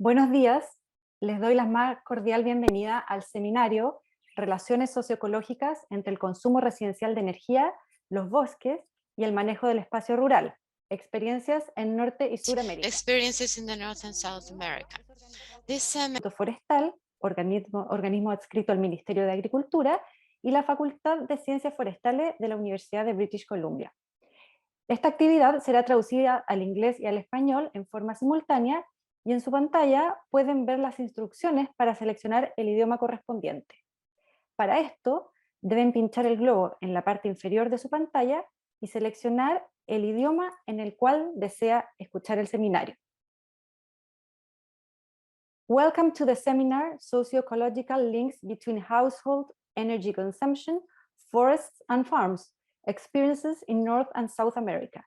Buenos días, les doy la más cordial bienvenida al seminario Relaciones socioecológicas entre el consumo residencial de energía, los bosques y el manejo del espacio rural. Experiencias en Norte y Suramérica. Experiences in the North and South America. This Instituto Forestal, organismo adscrito al Ministerio de Agricultura, y la Facultad de Ciencias Forestales de la Universidad de British Columbia. Esta actividad será traducida al inglés y al español en forma simultánea, y en su pantalla pueden ver las instrucciones para seleccionar el idioma correspondiente. Para esto, deben pinchar el globo en la parte inferior de su pantalla y seleccionar el idioma en el cual desea escuchar el seminario. Welcome to the seminar, Socio-Ecological Links Between Household Energy Consumption, Forests and Farms, Experiences in North and South America.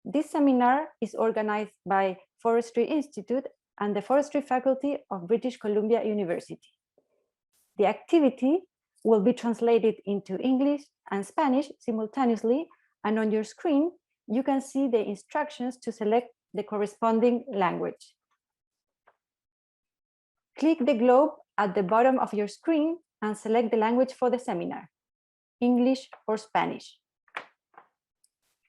This seminar is organized by Forestry Institute and the Forestry Faculty of British Columbia University. The activity will be translated into English and Spanish simultaneously, and on your screen you can see the instructions to select the corresponding language. Click the globe at the bottom of your screen and select the language for the seminar, English or Spanish.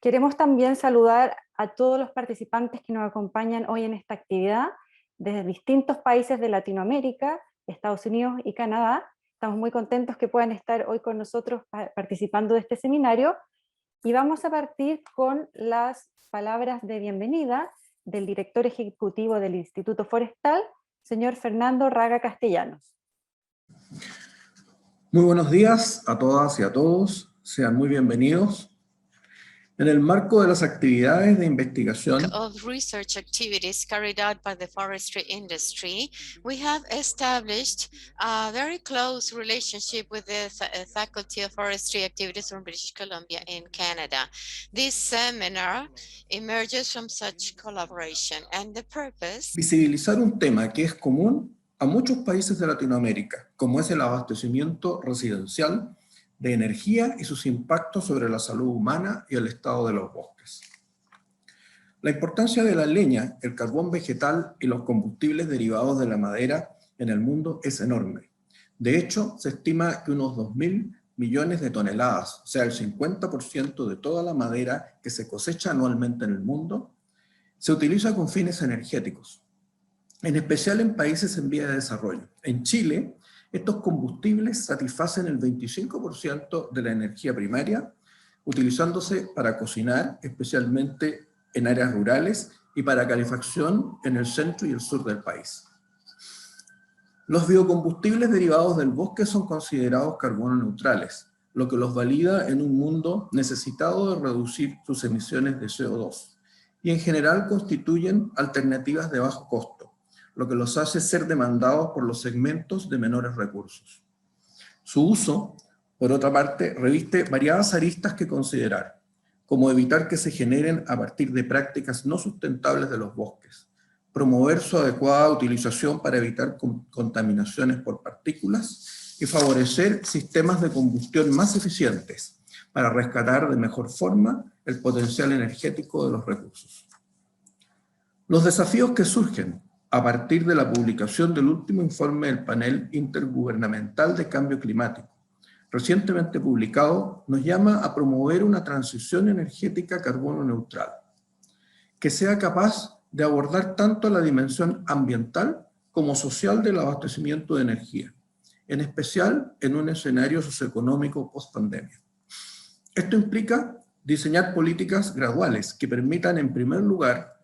Queremos también saludar a todos los participantes que nos acompañan hoy en esta actividad desde distintos países de Latinoamérica, Estados Unidos y Canadá. Estamos muy contentos que puedan estar hoy con nosotros participando de este seminario, y vamos a partir con las palabras de bienvenida del director ejecutivo del Instituto Forestal, señor Fernando Raga Castellanos. Muy buenos días a todas y a todos, sean muy bienvenidos. En el marco de las actividades de investigación of research activities carried out by the forestry industry, we have established a very close relationship with the Faculty of Forestry Activities from British Columbia in Canada. This seminar emerges from such collaboration, and the purpose visibilizar un tema que es común a muchos países de Latinoamérica, como es el abastecimiento residencial de energía y sus impactos sobre la salud humana y el estado de los bosques. La importancia de la leña, el carbón vegetal y los combustibles derivados de la madera en el mundo es enorme. De hecho, se estima que unos 2.000 millones de toneladas, o sea, el 50% de toda la madera que se cosecha anualmente en el mundo, se utiliza con fines energéticos, en especial en países en vía de desarrollo. En Chile, estos combustibles satisfacen el 25% de la energía primaria, utilizándose para cocinar, especialmente en áreas rurales, y para calefacción en el centro y el sur del país. Los biocombustibles derivados del bosque son considerados carbono neutrales, lo que los valida en un mundo necesitado de reducir sus emisiones de CO2, y en general constituyen alternativas de bajo costo, lo que los hace ser demandados por los segmentos de menores recursos. Su uso, por otra parte, reviste variadas aristas que considerar, como evitar que se generen a partir de prácticas no sustentables de los bosques, promover su adecuada utilización para evitar contaminaciones por partículas y favorecer sistemas de combustión más eficientes para rescatar de mejor forma el potencial energético de los recursos. Los desafíos que surgen a partir de la publicación del último informe del Panel Intergubernamental de Cambio Climático, recientemente publicado, nos llama a promover una transición energética carbono neutral, que sea capaz de abordar tanto la dimensión ambiental como social del abastecimiento de energía, en especial en un escenario socioeconómico post-pandemia. Esto implica diseñar políticas graduales que permitan, en primer lugar,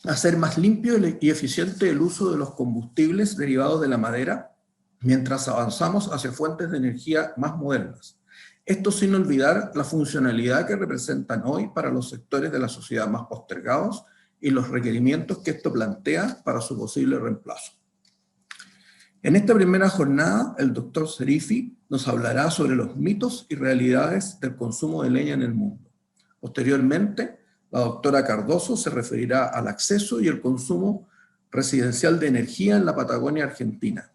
hacer más limpio y eficiente el uso de los combustibles derivados de la madera, mientras avanzamos hacia fuentes de energía más modernas. Esto sin olvidar la funcionalidad que representan hoy para los sectores de la sociedad más postergados y los requerimientos que esto plantea para su posible reemplazo. En esta primera jornada, el doctor Serifi nos hablará sobre los mitos y realidades del consumo de leña en el mundo. Posteriormente, la doctora Cardoso se referirá al acceso y el consumo residencial de energía en la Patagonia Argentina,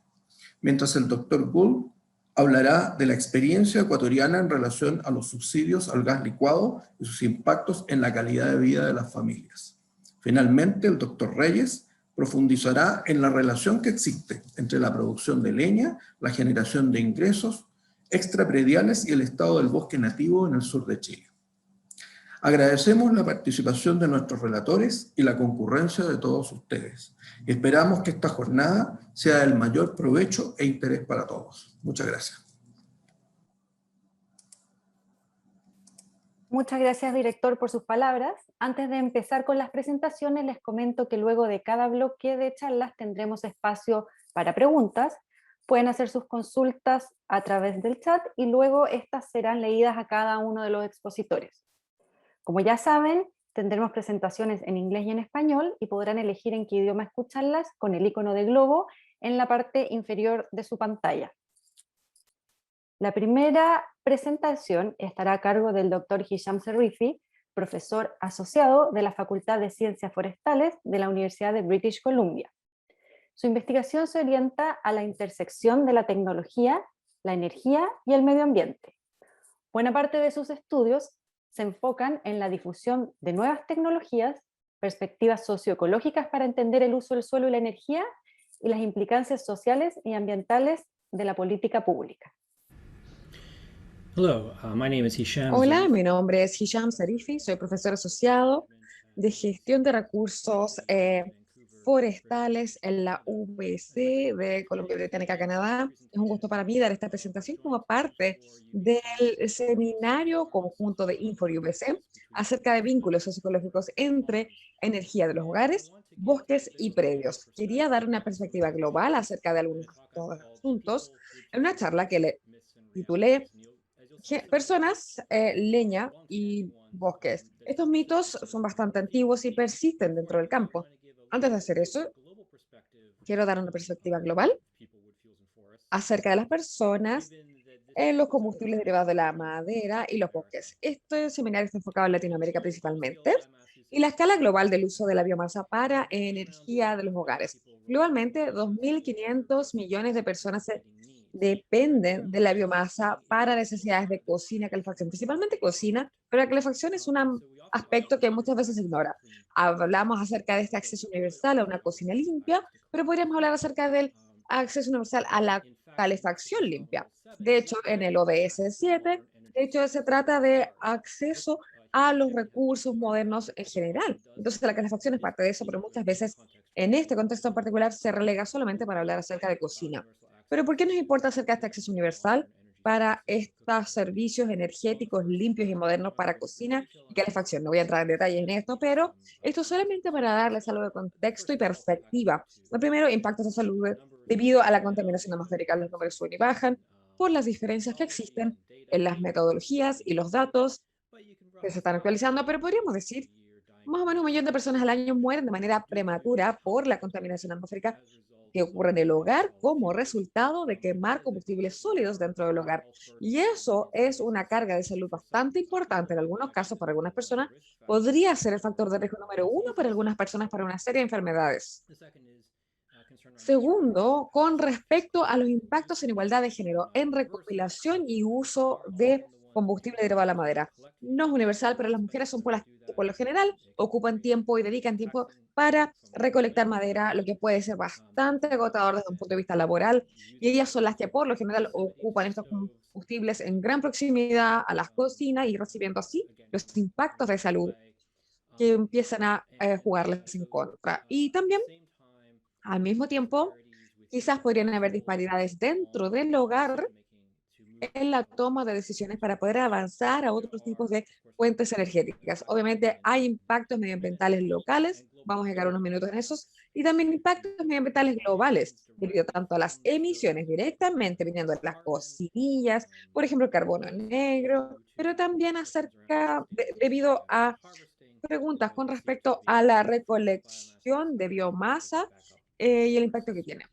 mientras el doctor Gould hablará de la experiencia ecuatoriana en relación a los subsidios al gas licuado y sus impactos en la calidad de vida de las familias. Finalmente, el doctor Reyes profundizará en la relación que existe entre la producción de leña, la generación de ingresos extraprediales y el estado del bosque nativo en el sur de Chile. Agradecemos la participación de nuestros relatores y la concurrencia de todos ustedes. Esperamos que esta jornada sea del mayor provecho e interés para todos. Muchas gracias. Muchas gracias, director, por sus palabras. Antes de empezar con las presentaciones, les comento que luego de cada bloque de charlas tendremos espacio para preguntas. Pueden hacer sus consultas a través del chat y luego estas serán leídas a cada uno de los expositores. Como ya saben, tendremos presentaciones en inglés y en español y podrán elegir en qué idioma escucharlas con el icono de globo en la parte inferior de su pantalla. La primera presentación estará a cargo del Dr. Hisham Serifi, profesor asociado de la Facultad de Ciencias Forestales de la Universidad de British Columbia. Su investigación se orienta a la intersección de la tecnología, la energía y el medio ambiente. Buena parte de sus estudios se enfocan en la difusión de nuevas tecnologías, perspectivas socioecológicas para entender el uso del suelo y la energía y las implicancias sociales y ambientales de la política pública. Hola, mi nombre es Hisham Serifi, soy profesor asociado de gestión de recursos forestales en la UBC de Columbia Británica, Canadá. Es un gusto para mí dar esta presentación como parte del seminario conjunto de InfoUBC acerca de vínculos socioecológicos entre energía de los hogares, bosques y predios. Quería dar una perspectiva global acerca de algunos asuntos en una charla que le titulé Personas, leña y bosques. Estos mitos son bastante antiguos y persisten dentro del campo. Antes de hacer eso, quiero dar una perspectiva global acerca de las personas, los combustibles derivados de la madera y los bosques. Este seminario está enfocado en Latinoamérica principalmente y la escala global del uso de la biomasa para energía de los hogares. Globalmente, 2.500 millones de personas dependen de la biomasa para necesidades de cocina, calefacción, principalmente cocina, pero la calefacción es un aspecto que muchas veces se ignora. Hablamos acerca de este acceso universal a una cocina limpia, pero podríamos hablar acerca del acceso universal a la calefacción limpia. De hecho, en el ODS 7, de hecho, se trata de acceso a los recursos modernos en general. Entonces, la calefacción es parte de eso, pero muchas veces en este contexto en particular se relega solamente para hablar acerca de cocina. Pero ¿por qué nos importa acerca de este acceso universal para estos servicios energéticos limpios y modernos para cocina y calefacción? No voy a entrar en detalles en esto, pero esto solamente para darles algo de contexto y perspectiva. Lo primero, impactos de salud debido a la contaminación atmosférica. Los números suben y bajan por las diferencias que existen en las metodologías y los datos que se están actualizando, pero podríamos decir más o menos 1 millón de personas al año mueren de manera prematura por la contaminación atmosférica que ocurre en el hogar como resultado de quemar combustibles sólidos dentro del hogar. Y eso es una carga de salud bastante importante. En algunos casos, para algunas personas, podría ser el factor de riesgo número 1 para algunas personas para una serie de enfermedades. Segundo, con respecto a los impactos en igualdad de género, en recopilación y uso de combustible derivado de la madera. No es universal, pero las mujeres son por lo general ocupan tiempo y dedican tiempo para recolectar madera, lo que puede ser bastante agotador desde un punto de vista laboral, y ellas son las que por lo general ocupan estos combustibles en gran proximidad a las cocinas y recibiendo así los impactos de salud que empiezan a jugarles en contra. Y también, al mismo tiempo, quizás podrían haber disparidades dentro del hogar en la toma de decisiones para poder avanzar a otros tipos de fuentes energéticas. Obviamente hay impactos medioambientales locales, vamos a llegar unos minutos en esos, y también impactos medioambientales globales, debido tanto a las emisiones directamente viniendo de las cocinillas, por ejemplo, el carbono negro, pero también debido a preguntas con respecto a la recolección de biomasa y el impacto que tiene.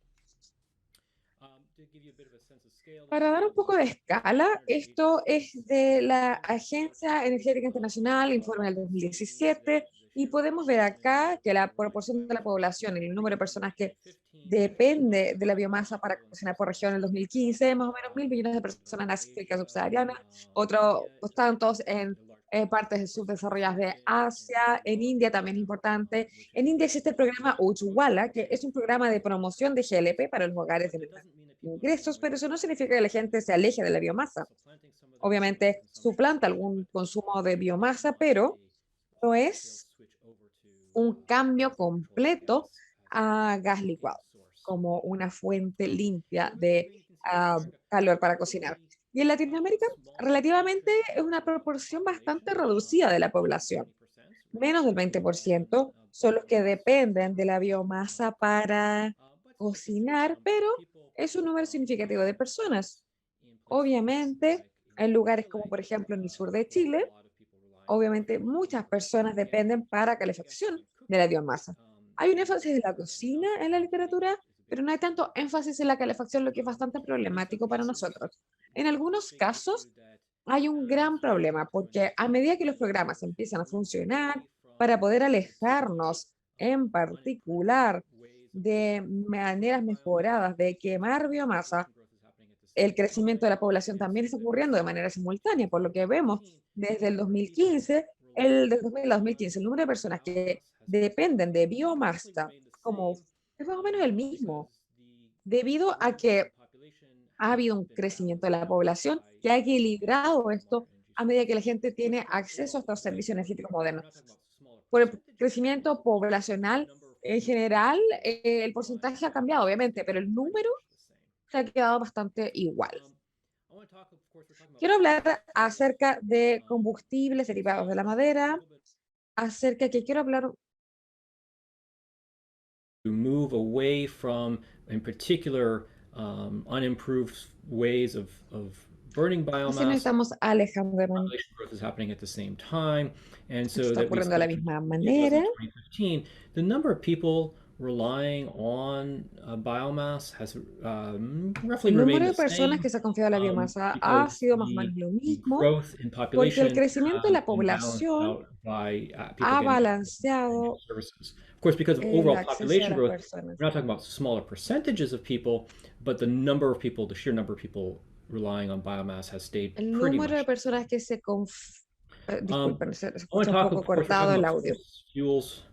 Para dar un poco de escala, esto es de la Agencia Energética Internacional, informe del 2017, y podemos ver acá que la proporción de la población y el número de personas que depende de la biomasa para cocinar por región en el 2015, más o menos 1.000 millones de personas en África subsahariana, otros tantos en partes subdesarrolladas de Asia, en India también es importante. En India existe el programa Ujjwala, que es un programa de promoción de GLP para los hogares de menores ingresos, pero eso no significa que la gente se aleje de la biomasa. Obviamente suplanta algún consumo de biomasa, pero no es un cambio completo a gas licuado, como una fuente limpia de calor para cocinar. Y en Latinoamérica, relativamente es una proporción bastante reducida de la población. Menos del 20% son los que dependen de la biomasa para cocinar, pero es un número significativo de personas. Obviamente, en lugares como por ejemplo en el sur de Chile, obviamente muchas personas dependen para calefacción de la biomasa. Hay un énfasis en la cocina en la literatura, pero no hay tanto énfasis en la calefacción, lo que es bastante problemático para nosotros. En algunos casos hay un gran problema, porque a medida que los programas empiezan a funcionar, para poder alejarnos en particular de maneras mejoradas de quemar biomasa, el crecimiento de la población también está ocurriendo de manera simultánea, por lo que vemos desde el 2015, desde 2000 a 2015, el número de personas que dependen de biomasa como es más o menos el mismo, debido a que ha habido un crecimiento de la población que ha equilibrado esto a medida que la gente tiene acceso a estos servicios energéticos modernos. Por el crecimiento poblacional en general, el porcentaje ha cambiado, obviamente, pero el número se ha quedado bastante igual. Quiero hablar acerca de combustibles derivados de la madera, acerca que quiero hablar move away from, in particular, unimproved ways of burning biomass. Si nos estamos alejando de Population growth is happening at the same time, and so está that we ocurriendo de la see misma in manera. 2015, the number of people relying on biomass has roughly El número remained de the personas same, que se ha confiado en la biomasa ha because sido más o the menos lo mismo, growth in porque population el crecimiento de la has been balanced población out by people ha getting balanceado services. Of course, because of el overall acceso de population las growth, personas. we're not talking about smaller percentages of people, but the number of people, the sheer number of people relying on biomass has stayed El pretty número de much. personas que se disculpen, se I want escucha to un talk, poco of course, we're cortado talking el about audio. fossil fuels.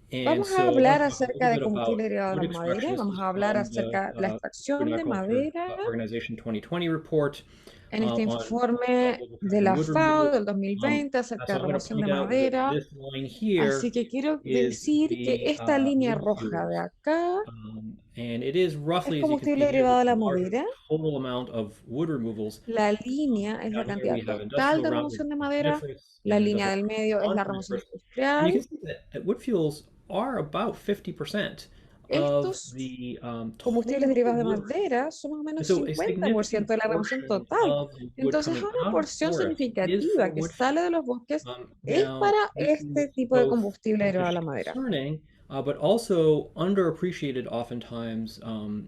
And Vamos a so I want hablar to talk a acerca little de bit about combustible derivado de wood la madera, extraction. vamos This a is hablar from acerca de la the extracción Food and de Agriculture madera Organization 2020 report en este on informe global de trends in la wood FAO removal. del 2020 acerca So de I'm going to remoción de point out that madera. this line here Así que quiero is decir que the esta línea wood roja de fuels. acá And it is roughly, es as you can see combustible here, derivado de the la larger madera. total amount of wood removals. La línea es la Down here cantidad we have total industrial de roundwood remoción de madera. coniferous La and línea industrial del medio es la remoción non-coniferous. And you industrial. can see that wood fuels are about 50% of Estos the combustibles total derivados de wood. madera son más o menos So a 50% de la remoción portion total. of the wood Entonces, coming una out of porción forests is for significativa que wood sale de los bosques es now, para this este is tipo de both combustible derivado de la selfishly madera. concerning, but also underappreciated oftentimes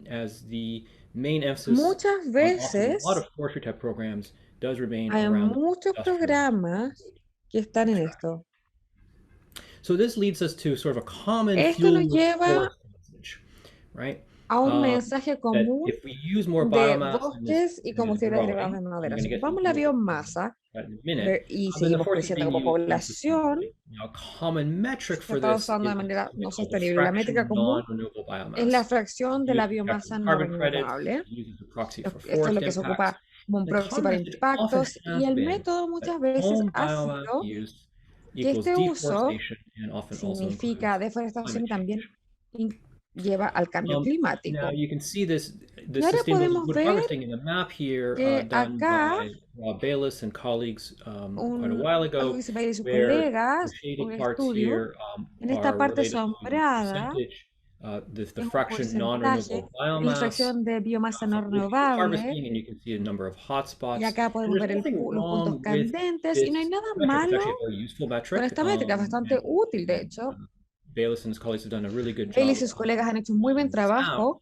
as the main emphasis Muchas on often a lot veces of forestry type programs does remain hay around muchos industrial. programas que están en esto. So this leads us to sort of a common Esto nos fuel lleva forest message, right? a un mensaje That común if we use more de biomass bosques y and is combustibles derivados growing, de we're madera. going Si to get ocupamos la more biomasa in a minute, y then the seguimos forest is creciendo being como used población, insufficiently. Now, a common metric se for está this usando de is manera something no called the sostenible. La métrica fraction común non-renewable es la biomass. fracción de la Used to capture biomasa no carbon credits, renovable. used as a proxy for Esto es forest lo que se impacts. ocupa como un The proxy common para message often impactos y has el been método that muchas veces home ha biomass sido use que equals este uso deforestation and often also significa includes deforestación y climate también change. lleva al cambio Now climático. you can see this, the Y ahora sustainable podemos wood ver harvesting in the map here que done acá by Rob Bayless and colleagues quite a un, while algo ago, que se ve de sus where the colegas, un shaded parts estudio, here en esta are parte related to the sombrada, percentage, the es un fraction porcentaje non-renewable de la biomass extracción de biomasa no from wood fuel renovable, harvesting, and you can see a number of y hotspots. acá And podemos there's ver nothing los puntos wrong with candentes, y no hay this nada metric. It's malo actually a very useful con metric. esta métrica, es bastante And útil, de hecho. Bayless and his colleagues have done a really good Él y job sus of colegas han hecho un muy buen this out. trabajo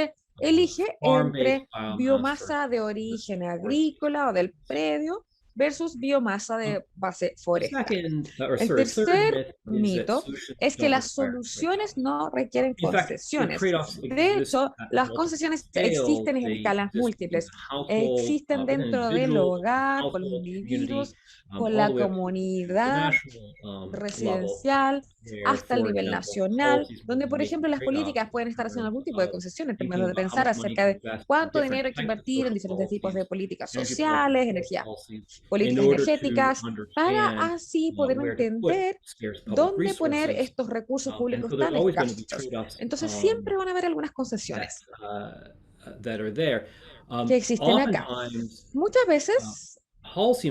cliente elige farm-based entre biomass biomasa de origen agrícola o del predio versus biomasa de base forestal. El tercer mito es que las soluciones no requieren concesiones. De hecho, las concesiones existen en escalas múltiples. Existen dentro del hogar, con los individuos, con la comunidad residencial, hasta el nivel nacional, donde, por ejemplo, las políticas pueden estar haciendo algún tipo de concesión en términos de pensar acerca de cuánto dinero hay que invertir en diferentes tipos de políticas sociales, políticas energéticas, para así poder entender dónde poner estos recursos públicos tan escasos. Entonces, siempre van a haber algunas concesiones que existen acá. Muchas veces los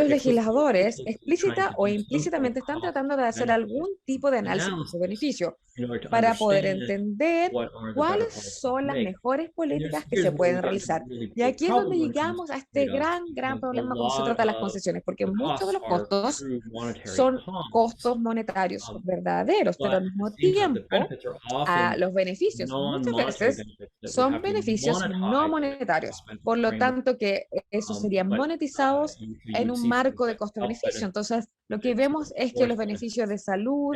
legisladores explícita o implícitamente están tratando de hacer algún tipo de análisis de beneficio para poder entender cuáles son las mejores políticas que se pueden realizar. Y aquí es donde llegamos a este gran problema cuando se trata de las concesiones, porque muchos de los costos son costos monetarios verdaderos, pero al mismo tiempo los beneficios muchas veces son beneficios no monetarios, por lo tanto que esos serían monetizados en un marco de costo-beneficio. Entonces, lo que vemos es que los beneficios de salud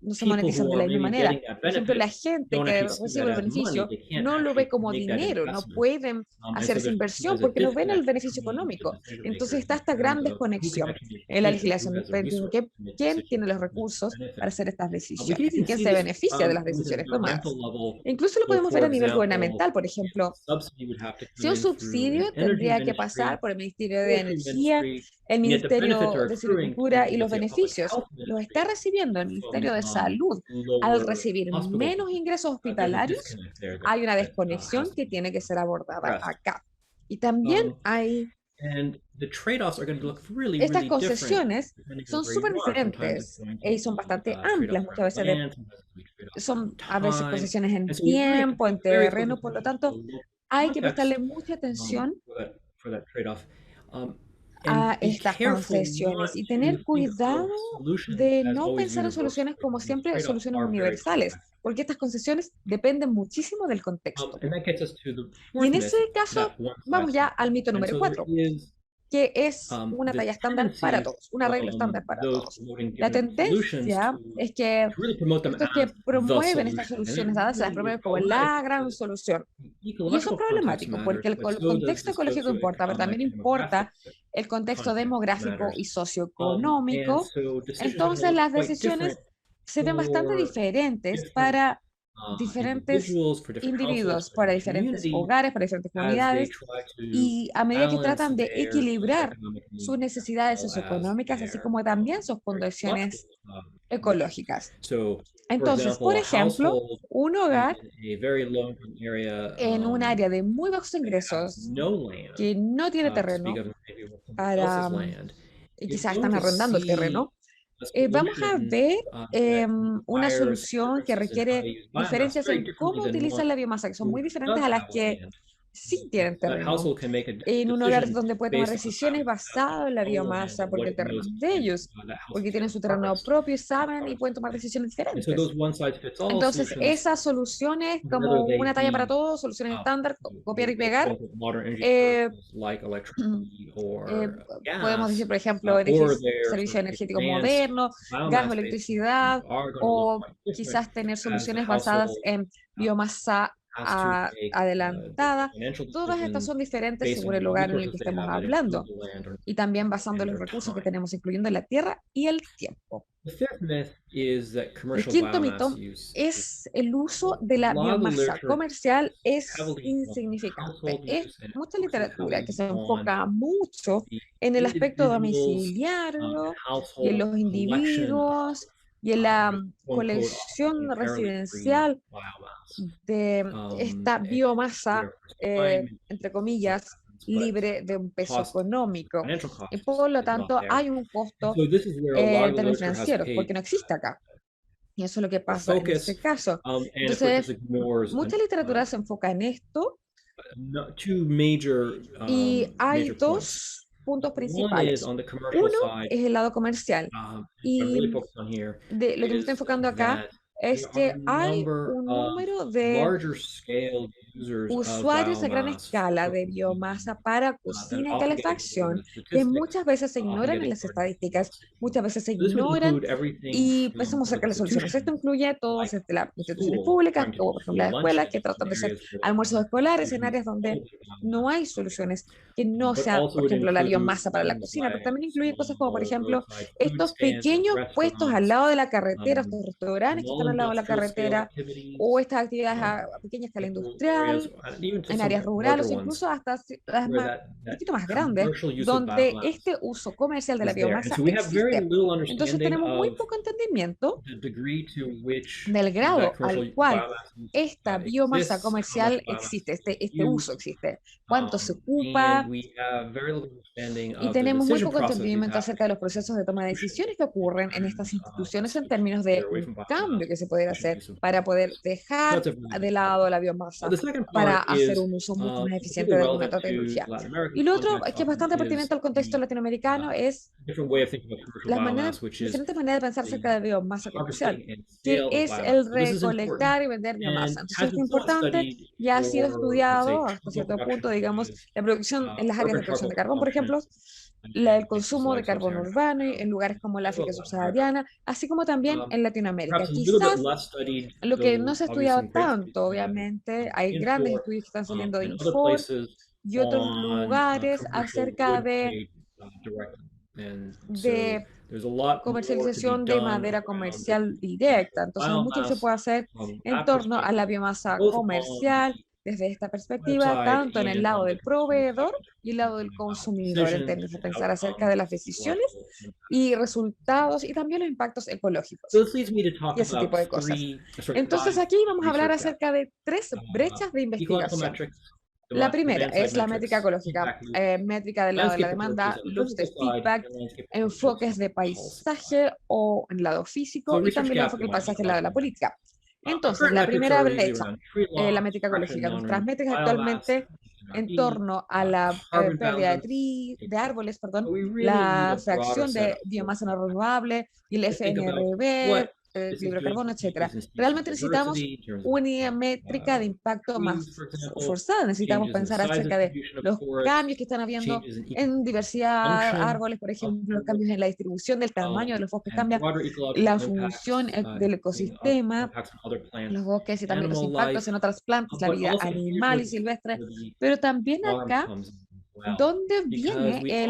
no se monetizan de la misma manera. Por ejemplo, la gente que recibe el beneficio no lo ve como dinero, no pueden hacer esa inversión porque no ven el beneficio económico. Entonces está esta gran desconexión en la legislación. ¿Quién tiene los recursos para hacer estas decisiones? ¿Y quién se beneficia de las decisiones tomadas? Incluso lo podemos ver a nivel gubernamental. Por ejemplo, si un subsidio tendría que pasar por el Ministerio de Energía, el Ministerio de Silvicultura y los beneficios los está recibiendo el Ministerio de Salud. Al recibir menos ingresos hospitalarios, hay una desconexión que tiene que ser abordada acá. Y también hay estas concesiones son súper diferentes y son bastante amplias, muchas veces son a veces concesiones en tiempo, en terreno, por lo tanto hay que prestarle mucha atención a estas concesiones y tener cuidado de no pensar en soluciones como siempre soluciones universales, porque estas concesiones dependen muchísimo del contexto. Y en ese caso, vamos ya al mito número 4, que es una talla estándar para todos, una regla estándar para todos. La tendencia es que estos que promueven estas soluciones dadas se las promueven como la gran solución. Y eso es problemático porque el contexto ecológico importa, pero también importa el contexto demográfico y socioeconómico. Entonces las decisiones se ven bastante diferentes para diferentes individuos, para diferentes hogares, para diferentes comunidades, y a medida que tratan de equilibrar sus necesidades socioeconómicas, así como también sus condiciones ecológicas. Entonces, por ejemplo, un hogar en un área de muy bajos ingresos, que no tiene terreno y quizás están arrendando el terreno, vamos a ver una solución que requiere diferencias en cómo utilizan la biomasa, que son muy diferentes a las que sí tienen terreno. En un hogar donde puede tomar decisiones basadas en la biomasa, porque el terreno es de ellos, porque tienen su terreno propio y saben y pueden tomar decisiones diferentes. Entonces, esas soluciones, como una talla para todos, soluciones estándar, copiar y pegar, podemos decir, por ejemplo, servicio energético moderno, gas o electricidad, o quizás tener soluciones basadas en biomasa adelantada. Todas estas son diferentes según el lugar en el que estemos hablando y también basando en los recursos que tenemos, incluyendo la tierra y el tiempo. El quinto mito es el uso de la biomasa comercial es insignificante. Es mucha literatura que se enfoca mucho en el aspecto domiciliario y en los individuos y en la colección residencial de esta biomasa, entre comillas, libre de un peso económico. Y por lo tanto, hay un costo en términos financieros, porque no existe acá. Y eso es lo que pasa en este caso. Entonces, mucha literatura se enfoca en esto y hay dos puntos principales. Uno es el lado comercial y lo que me estoy enfocando acá es que hay un número de usuarios a gran escala de biomasa para cocina y calefacción que muchas veces se ignoran en las estadísticas, muchas veces se ignoran y pensamos acerca de las soluciones. Esto incluye todas las instituciones públicas, como por ejemplo las escuelas, que tratan de hacer almuerzos escolares en áreas donde no hay soluciones que no sean, por ejemplo, la biomasa para la cocina, pero también incluye cosas como, por ejemplo, estos pequeños puestos al lado de la carretera, estos restaurantes que están al lado de la carretera, o estas actividades a pequeña escala industrial, en áreas rurales, o incluso hasta las un poquito más grandes, donde este uso comercial de la biomasa existe. Entonces tenemos muy poco entendimiento del grado al cual esta biomasa comercial existe, este uso existe, cuánto se ocupa, y tenemos muy poco entendimiento acerca de los procesos de toma de decisiones que ocurren en estas instituciones en términos de un cambio que se puede hacer para poder dejar de lado la biomasa para hacer un uso mucho más eficiente de alguna otra tecnología. Y lo otro que es bastante pertinente al contexto latinoamericano es las diferentes maneras de pensar acerca de biomasa comercial, que es el recolectar y vender biomasa. Entonces es importante, ya ha sido estudiado hasta cierto punto, digamos, la producción en las áreas de producción de carbón, por ejemplo, el consumo de carbón urbano en lugares como el África subsahariana, así como también en Latinoamérica. Quizás lo que no se ha estudiado tanto, obviamente, hay grandes estudios que están saliendo de Infor y otros lugares acerca de comercialización de madera comercial directa. Entonces, hay mucho que se puede hacer en torno a la biomasa comercial desde esta perspectiva, tanto en el lado del proveedor y el lado del consumidor, en términos de pensar acerca de las decisiones y resultados y también los impactos ecológicos y ese tipo de cosas. Entonces, aquí vamos a hablar acerca de 3 brechas de investigación. La primera es la métrica ecológica, métrica del lado de la demanda, loops de feedback, enfoques de paisaje o en el lado físico y también el enfoque del paisaje en el lado de la política. Entonces, la primera brecha, la métrica ecológica, nuestras métricas actualmente en torno a la pérdida de árboles, perdón, la fracción de biomasa no renovable y el FNRB, equilibrio de carbono, etcétera. Realmente necesitamos una métrica de impacto más forzada. Necesitamos pensar acerca de los cambios que están habiendo en diversidad de árboles, por ejemplo, los cambios en la distribución del tamaño de los bosques cambia, la función del ecosistema, los bosques y también los impactos en otras plantas, la vida animal y silvestre, pero también acá ¿dónde viene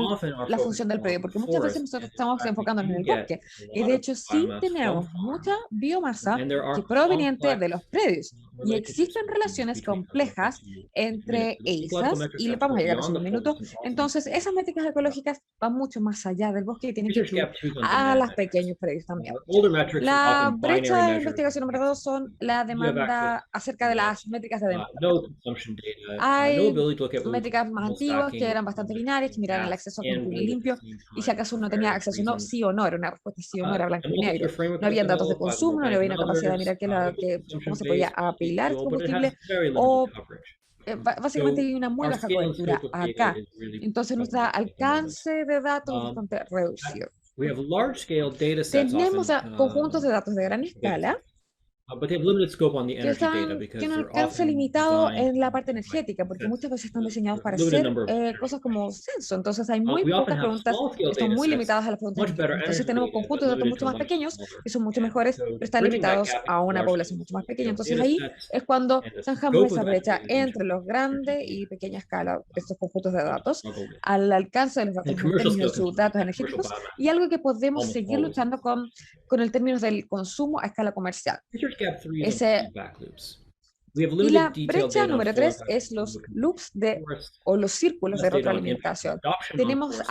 la función del predio? Porque muchas veces nosotros estamos enfocándonos en el bosque y de hecho sí tenemos mucha biomasa que proveniente de los predios y existen relaciones complejas entre ellas y le vamos a llegar a eso en un minuto. Entonces esas métricas ecológicas van mucho más allá del bosque y tienen que incluir a los pequeños predios también. La brecha de investigación número 2 son la demanda acerca de las métricas de demanda. Hay métricas más antiguas que eran bastante binarias, que miraban el acceso a combustible limpio, y si acaso uno tenía acceso o no, sí o no, era una respuesta sí o no, era blanco y negro. No habían datos de consumo, no había una capacidad de mirar cómo se podía apilar el combustible, o básicamente hay una muy baja cobertura acá. Entonces nuestro alcance de datos es bastante reducido. Tenemos conjuntos de datos de gran escala, que tienen un alcance limitado en la parte energética, porque muchas veces están diseñados para hacer cosas como censo. Entonces hay muy pocas preguntas que están muy limitadas a las preguntas energéticas. Entonces tenemos conjuntos de datos mucho más pequeños, que son mucho mejores, pero están limitados a una población mucho más pequeña. Entonces ahí es cuando zanjamos esa brecha entre los grandes y pequeña escala de estos conjuntos de datos, al alcance de los datos en términos de sus datos energéticos, y algo que podemos seguir luchando con el término del consumo a escala comercial. Y la brecha número 3 es los loops o los círculos de retroalimentación. Tenemos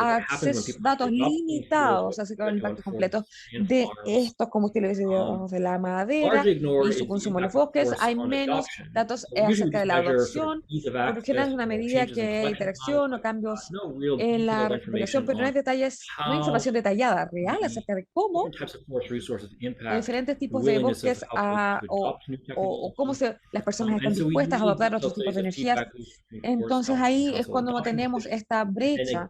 datos limitados acerca del impacto completo de estos combustibles de la madera y su consumo en los bosques. Hay menos datos acerca de la adopción, por lo general es una medida que hay interacción o cambios en la recuperación, pero no hay detalles, no hay información detallada, real, acerca de cómo diferentes tipos de bosques o cómo las personas están dispuestas a adoptar otros tipos de energías. Entonces ahí es cuando tenemos esta brecha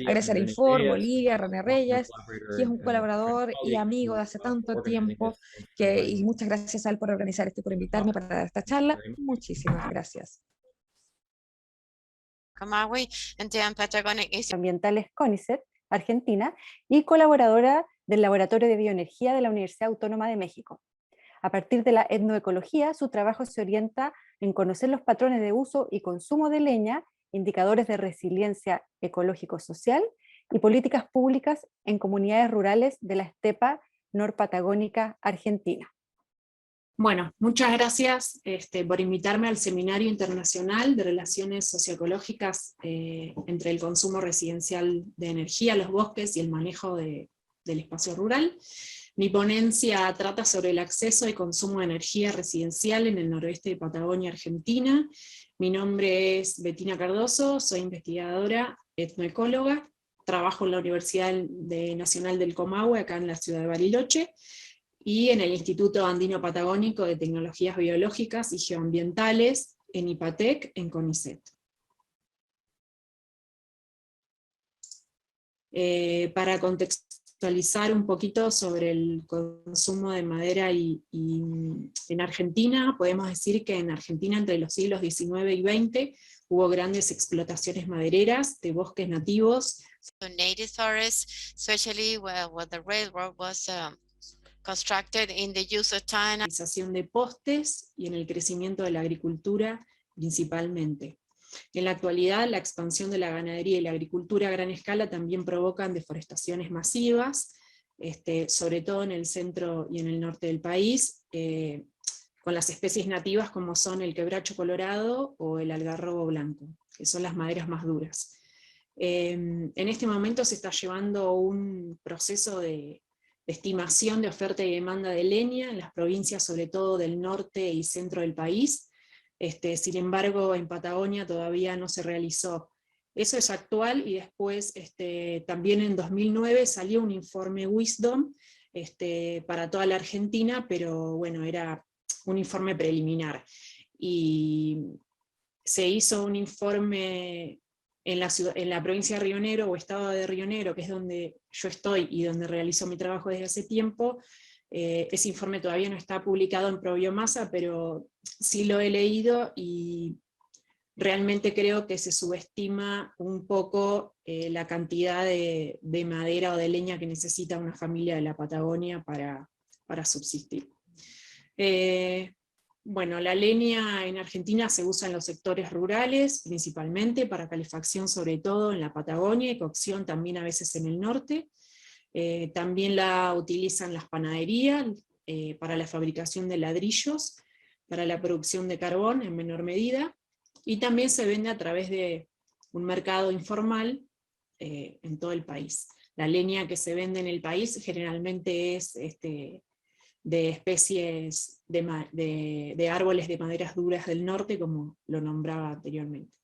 Agradecer a Infor, Bolivia, René Reyes, que es un colaborador y amigo de hace tanto tiempo, y muchas gracias a él por organizar esto y por invitarme para dar esta charla. Muchísimas gracias. Camagüey, and then Patagonic is Ambientales CONICET, Argentina, y colaboradora del Laboratorio de Bioenergía de la Universidad Autónoma de México. A partir de la etnoecología, su trabajo se orienta en conocer los patrones de uso y consumo de leña, indicadores de resiliencia ecológico-social y políticas públicas en comunidades rurales de la estepa norpatagónica argentina. Bueno, muchas gracias por invitarme al Seminario Internacional de Relaciones Socioecológicas entre el consumo residencial de energía, los bosques y el manejo del espacio rural. Mi ponencia trata sobre el acceso y consumo de energía residencial en el noroeste de Patagonia, Argentina. Mi nombre es Bettina Cardoso, soy investigadora etnoecóloga, trabajo en la Universidad Nacional del Comahue, acá en la ciudad de Bariloche, y en el Instituto Andino Patagónico de Tecnologías Biológicas y Geoambientales, en IPATEC, en CONICET. Para contextualizar un poquito sobre el consumo de madera en Argentina, podemos decir que en Argentina entre los siglos XIX y XX hubo grandes explotaciones madereras de bosques nativos. Native forests, especially where the railroad was constructed in the use of time. La utilización de postes y en el crecimiento de la agricultura principalmente. En la actualidad, la expansión de la ganadería y la agricultura a gran escala también provocan deforestaciones masivas, sobre todo en el centro y en el norte del país, con las especies nativas como son el quebracho colorado o el algarrobo blanco, que son las maderas más duras. En este momento se está llevando un proceso de estimación de oferta y demanda de leña en las provincias sobre todo del norte y centro del país. Sin embargo, en Patagonia todavía no se realizó. Eso es actual, y después también en 2009 salió un informe Wisdom para toda la Argentina, pero bueno, era un informe preliminar. Y se hizo un informe en la provincia de Río Negro o estado de Río Negro, que es donde yo estoy y donde realizo mi trabajo desde hace tiempo. Ese informe todavía no está publicado en ProBiomasa, pero sí lo he leído y realmente creo que se subestima un poco la cantidad de madera o de leña que necesita una familia de la Patagonia para subsistir. Bueno, la leña en Argentina se usa en los sectores rurales, principalmente para calefacción, sobre todo en la Patagonia, y cocción también a veces en el norte. También la utilizan las panaderías para la fabricación de ladrillos, para la producción de carbón en menor medida, y también se vende a través de un mercado informal en todo el país. La leña que se vende en el país generalmente es de especies de árboles de maderas duras del norte, como lo nombraba anteriormente.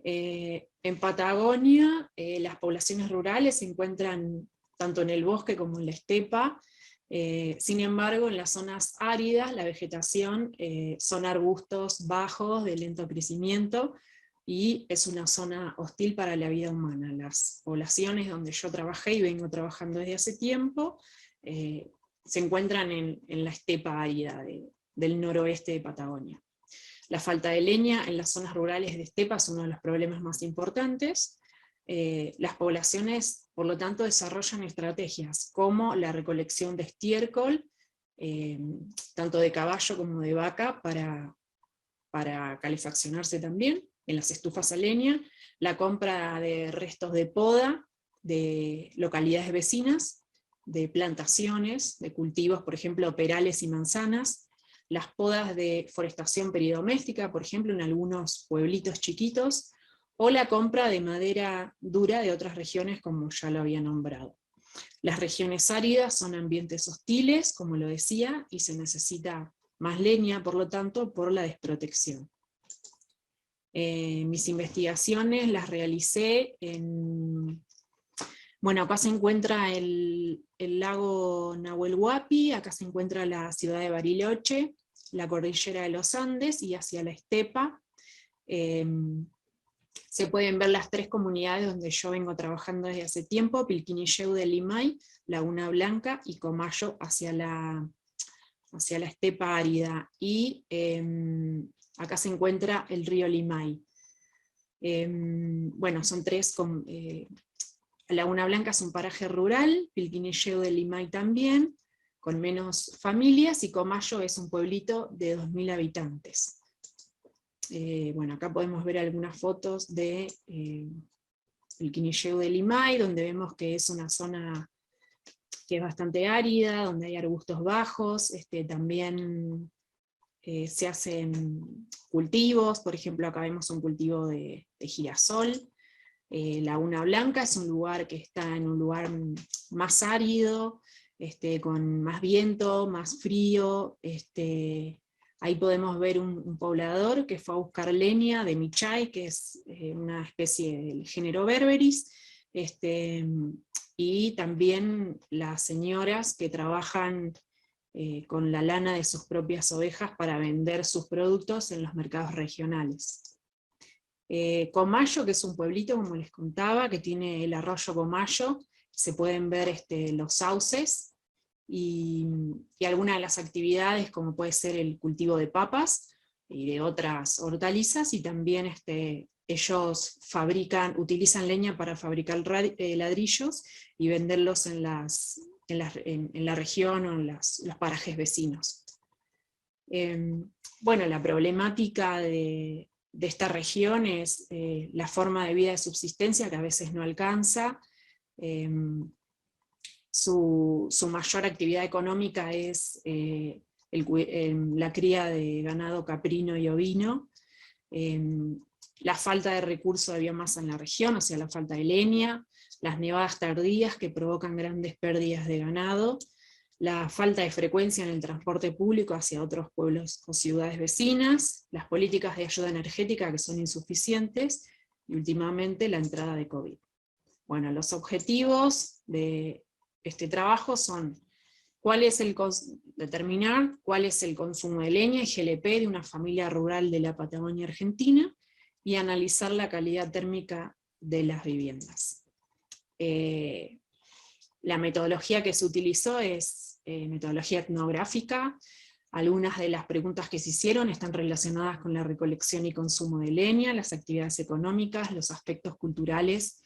En Patagonia, las poblaciones rurales se encuentran tanto en el bosque como en la estepa. Sin embargo, en las zonas áridas, la vegetación son arbustos bajos de lento crecimiento, y es una zona hostil para la vida humana. Las poblaciones donde yo trabajé y vengo trabajando desde hace tiempo, se encuentran en la estepa árida del noroeste de Patagonia. La falta de leña en las zonas rurales de estepa es uno de los problemas más importantes. Las poblaciones, por lo tanto, desarrollan estrategias como la recolección de estiércol, tanto de caballo como de vaca, para calefaccionarse también en las estufas a leña, la compra de restos de poda de localidades vecinas, de plantaciones, de cultivos, por ejemplo, perales y manzanas, las podas de forestación peridoméstica, por ejemplo, en algunos pueblitos chiquitos, o la compra de madera dura de otras regiones, como ya lo había nombrado. Las regiones áridas son ambientes hostiles, como lo decía, y se necesita más leña, por lo tanto, por la desprotección. Mis investigaciones las realicé en... Bueno, acá se encuentra el lago Nahuel Huapi, acá se encuentra la ciudad de Bariloche, la cordillera de los Andes, y hacia la estepa. Se pueden ver las tres comunidades donde yo vengo trabajando desde hace tiempo: Pilquinilleu de Limay, Laguna Blanca y Comayo hacia la estepa árida. Y acá se encuentra el río Limay. Bueno, son tres... Laguna Blanca es un paraje rural, Pilquinilleu de Limay también, con menos familias, y Comayo es un pueblito de 2000 habitantes. Bueno, acá podemos ver algunas fotos de el Quinilleu de Limay, donde vemos que es una zona que es bastante árida, donde hay arbustos bajos, también se hacen cultivos, por ejemplo acá vemos un cultivo de girasol. Laguna Blanca es un lugar que está en un lugar más árido, con más viento, más frío. Ahí podemos ver un poblador que fue a buscar leña de Michay, que es una especie del género Berberis, y también las señoras que trabajan con la lana de sus propias ovejas para vender sus productos en los mercados regionales. Comayo, que es un pueblito, como les contaba, que tiene el arroyo Comayo, se pueden ver los sauces, y algunas de las actividades, como puede ser el cultivo de papas y de otras hortalizas, y también ellos utilizan leña para fabricar ladrillos y venderlos en la región o en los parajes vecinos. Bueno, la problemática de esta región es la forma de vida de subsistencia, que a veces no alcanza. Su mayor actividad económica es la cría de ganado caprino y ovino, la falta de recursos de biomasa en la región, o sea, la falta de leña, las nevadas tardías que provocan grandes pérdidas de ganado, la falta de frecuencia en el transporte público hacia otros pueblos o ciudades vecinas, las políticas de ayuda energética que son insuficientes, y últimamente la entrada de COVID. Bueno, los objetivos de este trabajo son determinar cuál es el consumo de leña y GLP de una familia rural de la Patagonia Argentina, y analizar la calidad térmica de las viviendas. La metodología que se utilizó es metodología etnográfica. Algunas de las preguntas que se hicieron están relacionadas con la recolección y consumo de leña, las actividades económicas, los aspectos culturales,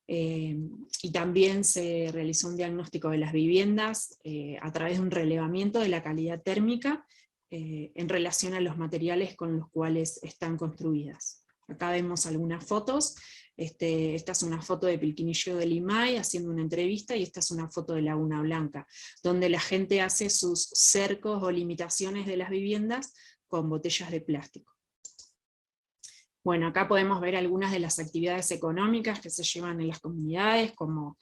y también se realizó un diagnóstico de las viviendas a través de un relevamiento de la calidad térmica en relación a los materiales con los cuales están construidas. Acá vemos algunas fotos. Esta es una foto de Pilquinillo de Limay haciendo una entrevista, y esta es una foto de Laguna Blanca, donde la gente hace sus cercos o limitaciones de las viviendas con botellas de plástico. Bueno, acá podemos ver algunas de las actividades económicas que se llevan en las comunidades, como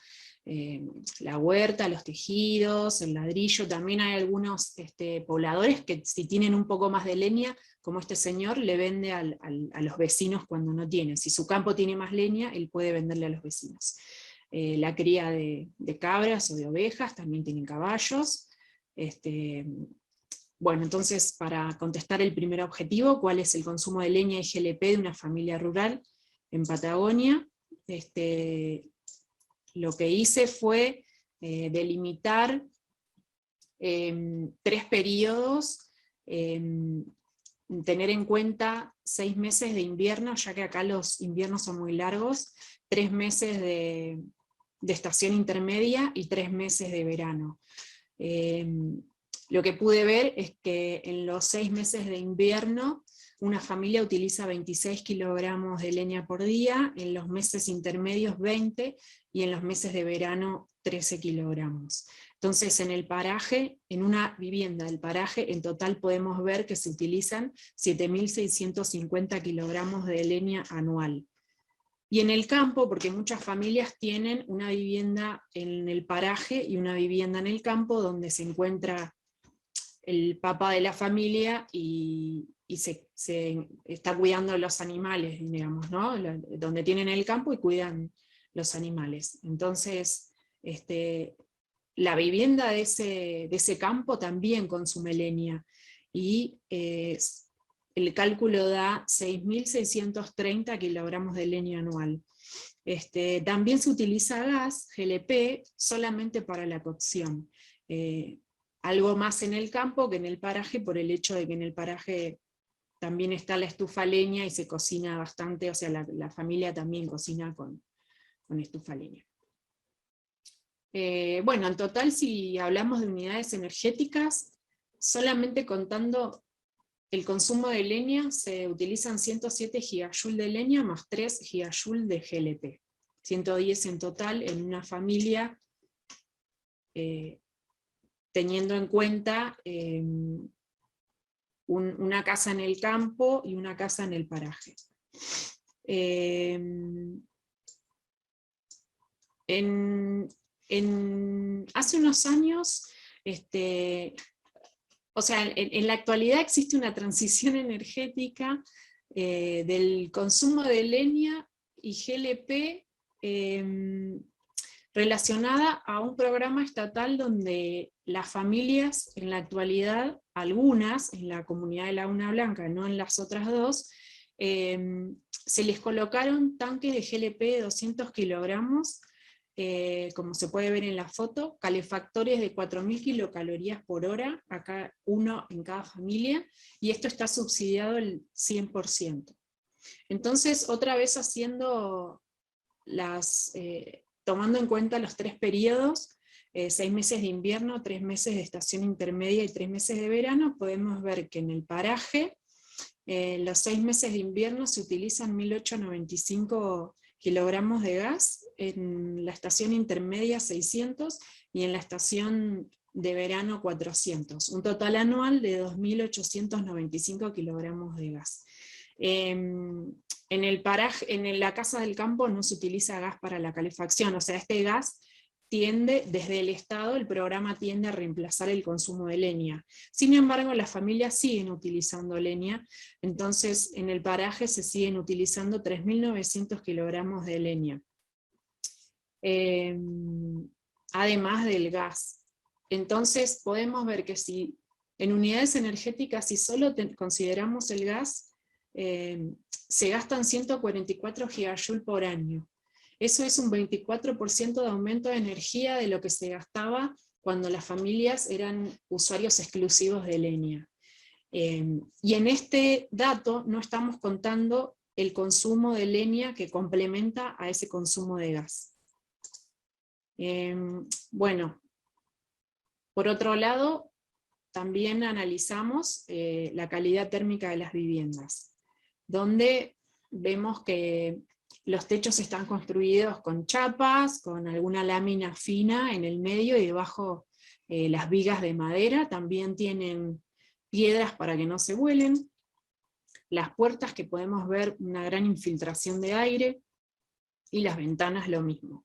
la huerta, los tejidos, el ladrillo. También hay algunos pobladores que, si tienen un poco más de leña, como este señor, le vende a los vecinos cuando no tienen. Si su campo tiene más leña, él puede venderle a los vecinos. La cría de cabras o de ovejas, también tienen caballos. Bueno, entonces, para contestar el primer objetivo, ¿cuál es el consumo de leña y GLP de una familia rural en Patagonia? Lo que hice fue delimitar 3 periodos, tener en cuenta 6 meses de invierno, ya que acá los inviernos son muy largos, 3 meses de estación intermedia y 3 meses de verano. Lo que pude ver es que en los 6 meses de invierno una familia utiliza 26 kilogramos de leña por día, en los meses intermedios 20, y en los meses de verano 13 kilogramos. Entonces en el paraje, en una vivienda del paraje, en total podemos ver que se utilizan 7.650 kilogramos de leña anual. Y en el campo, porque muchas familias tienen una vivienda en el paraje y una vivienda en el campo, donde se encuentra el papá de la familia y se está cuidando los animales, digamos, ¿no? Donde tienen el campo y cuidan los animales. Entonces, la vivienda de ese campo también consume leña, y el cálculo da 6.630 kilogramos de leña anual. También se utiliza gas, GLP, solamente para la cocción. Algo más en el campo que en el paraje, por el hecho de que en el paraje también está la estufa leña y se cocina bastante, o sea, la familia también cocina con estufa leña. Bueno, en total, si hablamos de unidades energéticas, solamente contando el consumo de leña, se utilizan 107 gigajoules de leña más 3 gigajoules de GLP. 110 en total en una familia, teniendo en cuenta una casa en el campo y una casa en el paraje. Hace unos años, o sea, en la actualidad existe una transición energética del consumo de leña y GLP relacionada a un programa estatal donde las familias en la actualidad, algunas en la comunidad de Laguna Blanca, no en las otras dos, se les colocaron tanques de GLP de 200 kilogramos, como se puede ver en la foto, calefactores de 4.000 kilocalorías por hora, acá uno en cada familia, y esto está subsidiado el 100%. Entonces, otra vez haciendo tomando en cuenta los 3 periodos, 6 meses de invierno, 3 meses de estación intermedia y 3 meses de verano, podemos ver que en el paraje, los 6 meses de invierno se utilizan 1.895 kilogramos de gas, en la estación intermedia 600 y en la estación de verano 400, un total anual de 2.895 kilogramos de gas. En la casa del campo no se utiliza gas para la calefacción, o sea, este gas tiende, desde el Estado, el programa tiende a reemplazar el consumo de leña. Sin embargo, las familias siguen utilizando leña, entonces en el paraje se siguen utilizando 3.900 kilogramos de leña. Además del gas. Entonces podemos ver que si en unidades energéticas, si solo consideramos el gas, se gastan 144 gigajoules por año. Eso es un 24% de aumento de energía de lo que se gastaba cuando las familias eran usuarios exclusivos de leña. Y en este dato no estamos contando el consumo de leña que complementa a ese consumo de gas. Bueno, por otro lado, también analizamos la calidad térmica de las viviendas, donde vemos que los techos están construidos con chapas, con alguna lámina fina en el medio y debajo las vigas de madera, también tienen piedras para que no se vuelen. Las puertas, que podemos ver una gran infiltración de aire, y las ventanas lo mismo.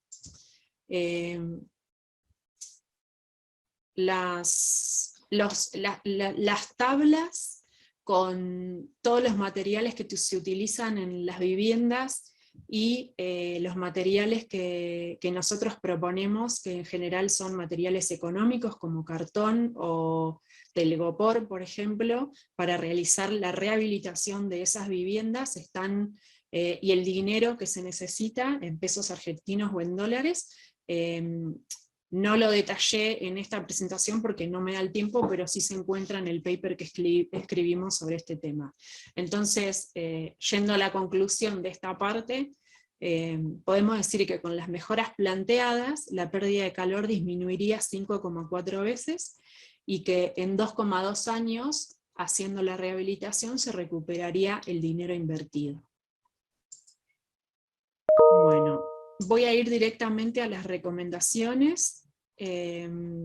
Las tablas con todos los materiales que se utilizan en las viviendas y los materiales que nosotros proponemos, que en general son materiales económicos como cartón o telgopor, por ejemplo, para realizar la rehabilitación de esas viviendas, están, y el dinero que se necesita en pesos argentinos o en dólares. No lo detallé en esta presentación porque no me da el tiempo, pero sí se encuentra en el paper que escribimos sobre este tema. Entonces, yendo a la conclusión de esta parte, podemos decir que con las mejoras planteadas, la pérdida de calor disminuiría 5,4 veces, y que en 2,2 años, haciendo la rehabilitación, se recuperaría el dinero invertido. Bueno, voy a ir directamente a las recomendaciones que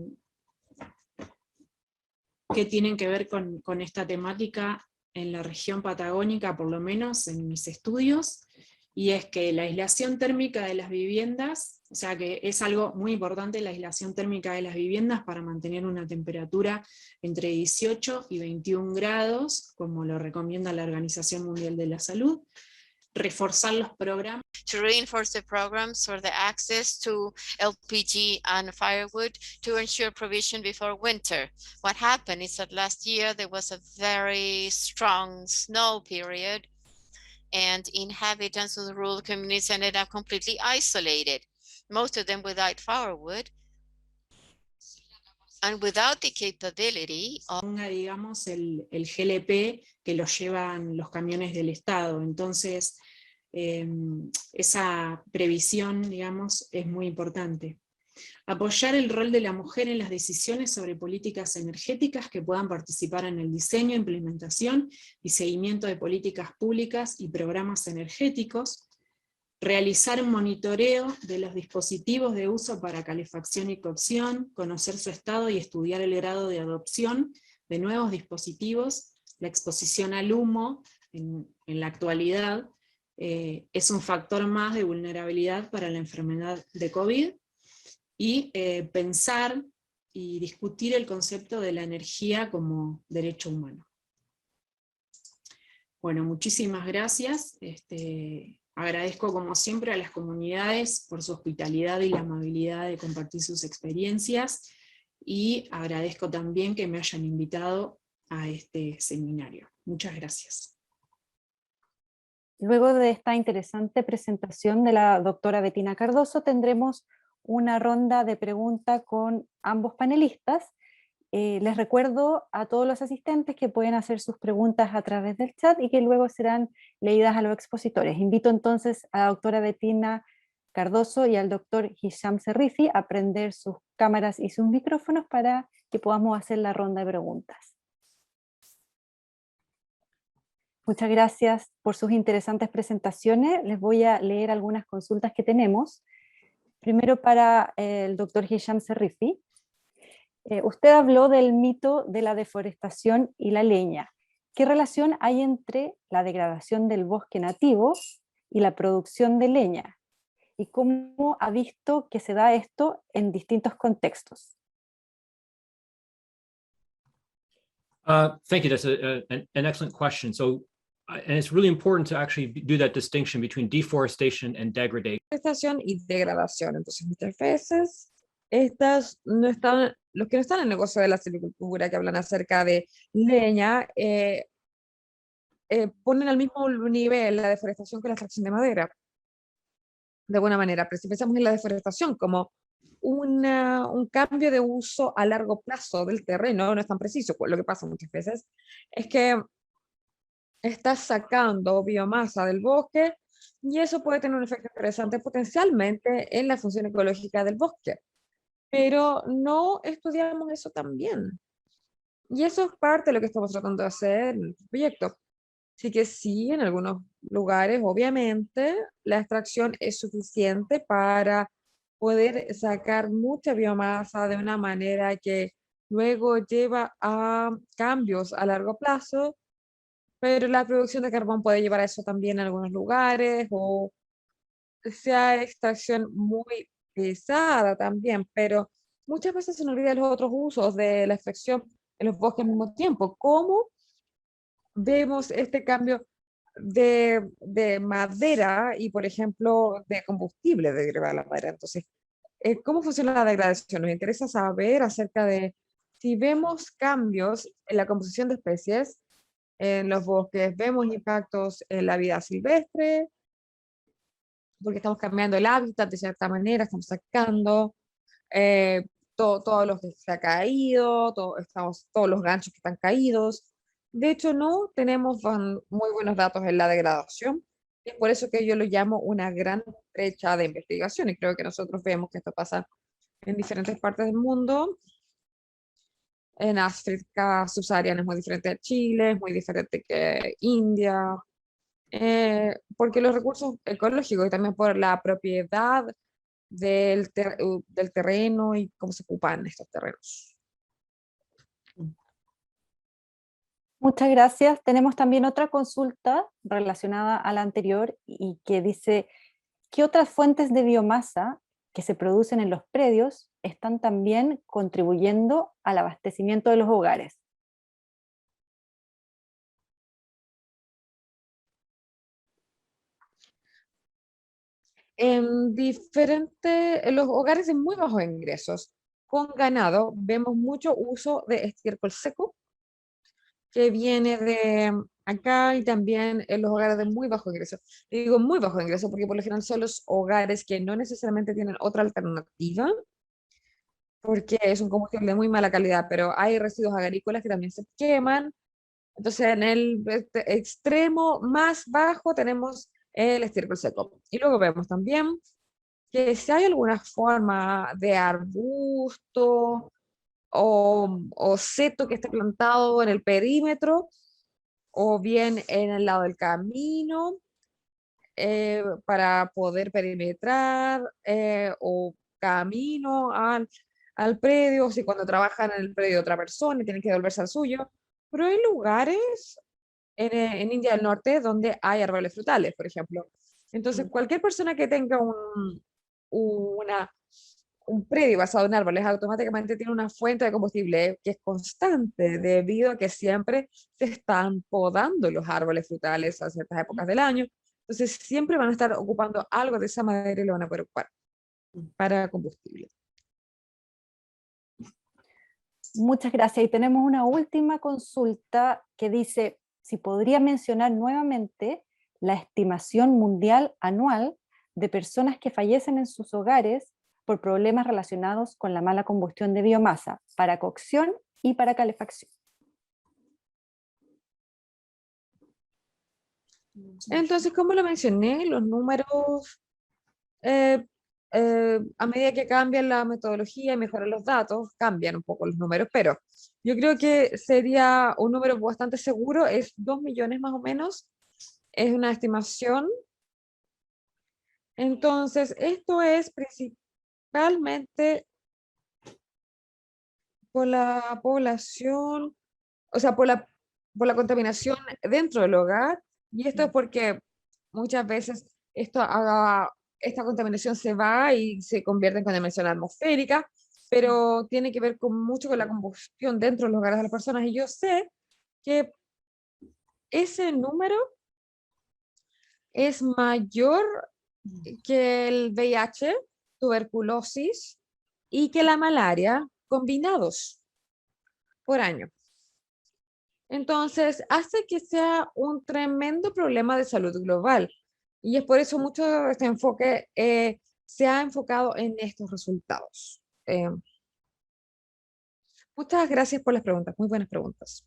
tienen que ver con esta temática en la región patagónica, por lo menos en mis estudios, y es que la aislación térmica de las viviendas, o sea que es algo muy importante la aislación térmica de las viviendas para mantener una temperatura entre 18 y 21 grados, como lo recomienda la Organización Mundial de la Salud. Reforzar los programas. To reinforce the programs for the access to LPG and firewood to ensure provision before winter. What happened is that last year there was a very strong snow period, and inhabitants of the rural communities ended up completely isolated, most of them without firewood and without the capability of, digamos, el GLP que lo llevan los camiones del Estado. Entonces, esa previsión, digamos, es muy importante. Apoyar el rol de la mujer en las decisiones sobre políticas energéticas que puedan participar en el diseño, implementación y seguimiento de políticas públicas y programas energéticos. Realizar un monitoreo de los dispositivos de uso para calefacción y cocción, conocer su estado y estudiar el grado de adopción de nuevos dispositivos. La exposición al humo en la actualidad es un factor más de vulnerabilidad para la enfermedad de COVID, y pensar y discutir el concepto de la energía como derecho humano. Bueno, muchísimas gracias. Agradezco como siempre a las comunidades por su hospitalidad y la amabilidad de compartir sus experiencias, y agradezco también que me hayan invitado a este seminario. Muchas gracias. Luego de esta interesante presentación de la doctora Bettina Cardoso, tendremos una ronda de preguntas con ambos panelistas. Les recuerdo a todos los asistentes que pueden hacer sus preguntas a través del chat y que luego serán leídas a los expositores. Invito entonces a la doctora Bettina Cardoso y al doctor Hisham Serifi a prender sus cámaras y sus micrófonos para que podamos hacer la ronda de preguntas. Muchas gracias por sus interesantes presentaciones. Les voy a leer algunas consultas que tenemos. Primero para el doctor Hisham Serifi. Usted habló del mito de la deforestación y la leña. ¿Qué relación hay entre la degradación del bosque nativo y la producción de leña? ¿Y cómo ha visto que se da esto en distintos contextos? Thank you. That's an excellent question. So, and it's really important to actually do that distinction between deforestation and degradation. Deforestación y degradación. Entonces, muchas veces, los que no están en el negocio de la silvicultura, que hablan acerca de leña, ponen al mismo nivel la deforestación que la extracción de madera. De alguna manera, pero si pensamos en la deforestación como un cambio de uso a largo plazo del terreno, no es tan preciso. Lo que pasa muchas veces es que estás sacando biomasa del bosque y eso puede tener un efecto interesante potencialmente en la función ecológica del bosque. Pero no estudiamos eso también. Y eso es parte de lo que estamos tratando de hacer en el proyecto. Así que sí, en algunos lugares, obviamente, la extracción es suficiente para poder sacar mucha biomasa de una manera que luego lleva a cambios a largo plazo, pero la producción de carbón puede llevar a eso también en algunos lugares, o sea extracción muy pesada también, pero muchas veces se nos olvida los otros usos de la extracción en los bosques al mismo tiempo. ¿Cómo vemos este cambio de madera y, por ejemplo, de combustible derivado de la madera? Entonces, ¿cómo funciona la degradación? Nos interesa saber acerca de si vemos cambios en la composición de especies en los bosques, vemos impactos en la vida silvestre, porque estamos cambiando el hábitat de cierta manera, estamos sacando todo lo que se ha caído, todos los ganchos que están caídos. De hecho, no tenemos muy buenos datos en la degradación. Es por eso que yo lo llamo una gran brecha de investigación, y creo que nosotros vemos que esto pasa en diferentes partes del mundo. En África subsahariana es muy diferente a Chile, es muy diferente que India, porque los recursos ecológicos y también por la propiedad del terreno y cómo se ocupan estos terrenos. Muchas gracias. Tenemos también otra consulta relacionada a la anterior y que dice, ¿qué otras fuentes de biomasa que se producen en los predios están también contribuyendo al abastecimiento de los hogares? En los hogares de muy bajos ingresos, con ganado, vemos mucho uso de estiércol seco, que viene de acá, y también en los hogares de muy bajo ingreso. Digo muy bajo ingreso porque por lo general son los hogares que no necesariamente tienen otra alternativa, porque es un combustible de muy mala calidad, pero hay residuos agrícolas que también se queman. Entonces, en el extremo más bajo tenemos el estiércol seco. Y luego vemos también que si hay alguna forma de arbusto o seto que esté plantado en el perímetro, o bien en el lado del camino, para poder perimetrar, o camino al predio, si cuando trabajan en el predio de otra persona y tienen que devolverse al suyo. Pero hay lugares en India del Norte donde hay árboles frutales, por ejemplo. Entonces, cualquier persona que tenga un predio basado en árboles automáticamente tiene una fuente de combustible que es constante, debido a que siempre se están podando los árboles frutales a ciertas épocas del año. Entonces, siempre van a estar ocupando algo de esa madera y lo van a poder ocupar para combustible. Muchas gracias. Y tenemos una última consulta que dice si podría mencionar nuevamente la estimación mundial anual de personas que fallecen en sus hogares por problemas relacionados con la mala combustión de biomasa, para cocción y para calefacción. Entonces, como lo mencioné, los números, a medida que cambia la metodología y mejoran los datos, cambian un poco los números, pero yo creo que sería un número bastante seguro, es 2 millones más o menos, es una estimación. Entonces, esto es principalmente por la población, o sea, por la contaminación dentro del hogar, y esto es porque muchas veces esta contaminación se va y se convierte en contaminación atmosférica, pero tiene que ver mucho con la combustión dentro de los hogares de las personas, y yo sé que ese número es mayor que el VIH, tuberculosis y que la malaria combinados por año. Entonces, hace que sea un tremendo problema de salud global. Y es por eso mucho de este enfoque se ha enfocado en estos resultados. Muchas gracias por las preguntas, muy buenas preguntas.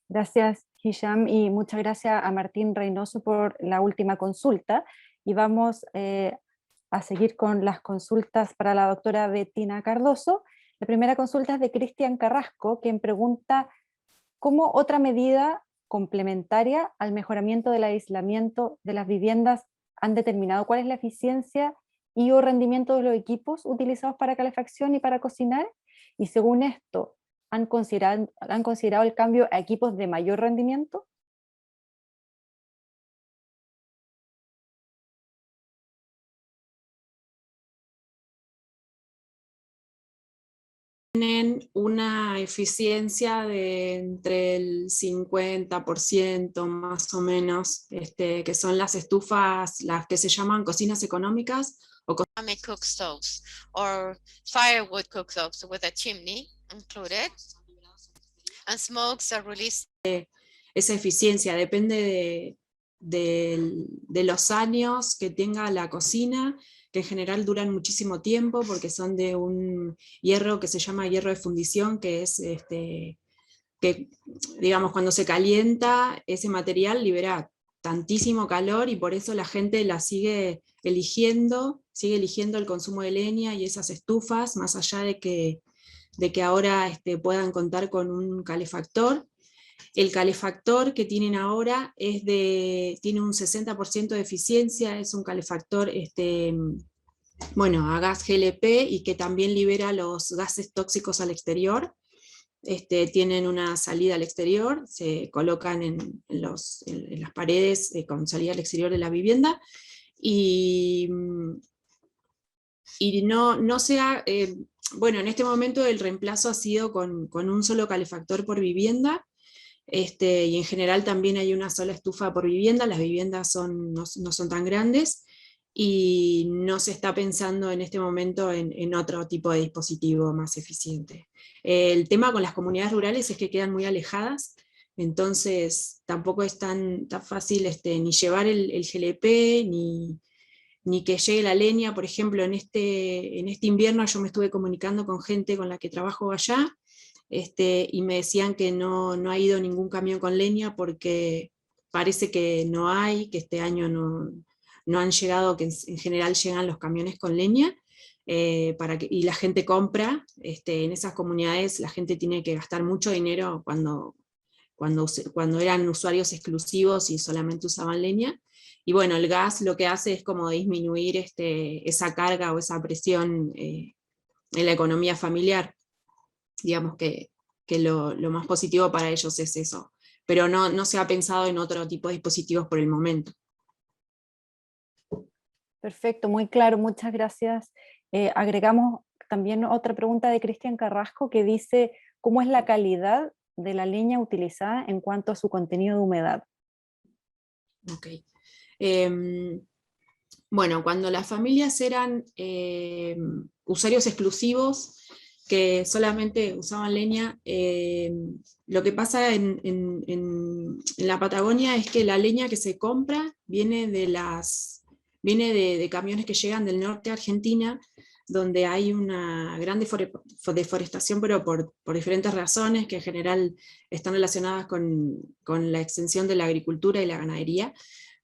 Gracias, Hisham, y muchas gracias a Martín Reynoso por la última consulta. Y vamos a seguir con las consultas para la doctora Bettina Cardoso. La primera consulta es de Cristian Carrasco, quien pregunta ¿cómo otra medida complementaria al mejoramiento del aislamiento de las viviendas han determinado cuál es la eficiencia y o rendimiento de los equipos utilizados para calefacción y para cocinar? Y según esto, ¿han considerado el cambio a equipos de mayor rendimiento? Tienen una eficiencia de entre el 50% más o menos, que son las estufas, las que se llaman cocinas económicas o Economic cook stoves or firewood cook stoves with a chimney included, and smokes are released. Esa eficiencia depende de los años que tenga la cocina, que en general duran muchísimo tiempo porque son de un hierro que se llama hierro de fundición, que es que, digamos, cuando se calienta ese material libera tantísimo calor, y por eso la gente la sigue eligiendo el consumo de leña y esas estufas, más allá de que ahora puedan contar con un calefactor. El calefactor que tienen ahora tiene un 60% de eficiencia, es un calefactor a gas GLP, y que también libera los gases tóxicos al exterior. Tienen una salida al exterior, se colocan en las paredes con salida al exterior de la vivienda, y no sea, en este momento el reemplazo ha sido con un solo calefactor por vivienda, y en general también hay una sola estufa por vivienda, las viviendas no son tan grandes, y no se está pensando en este momento en otro tipo de dispositivo más eficiente. El tema con las comunidades rurales es que quedan muy alejadas, entonces tampoco es tan fácil ni llevar el GLP, ni que llegue la leña. Por ejemplo, en este invierno yo me estuve comunicando con gente con la que trabajo allá, y me decían que no ha ido ningún camión con leña porque parece que no hay, que este año no no han llegado, que en general llegan los camiones con leña, y la gente compra. En esas comunidades la gente tiene que gastar mucho dinero cuando eran usuarios exclusivos y solamente usaban leña. Y bueno, el gas lo que hace es como disminuir esa carga o esa presión en la economía familiar. Digamos que lo más positivo para ellos es eso, pero no se ha pensado en otro tipo de dispositivos por el momento. Perfecto, muy claro, muchas gracias. Agregamos también otra pregunta de Cristian Carrasco que dice, ¿cómo es la calidad de la leña utilizada en cuanto a su contenido de humedad? Ok. Bueno, cuando las familias eran usuarios exclusivos, que solamente usaban leña, lo que pasa en la Patagonia es que la leña que se compra viene de camiones que llegan del norte de Argentina, donde hay una gran deforestación, pero por diferentes razones que en general están relacionadas con la extensión de la agricultura y la ganadería.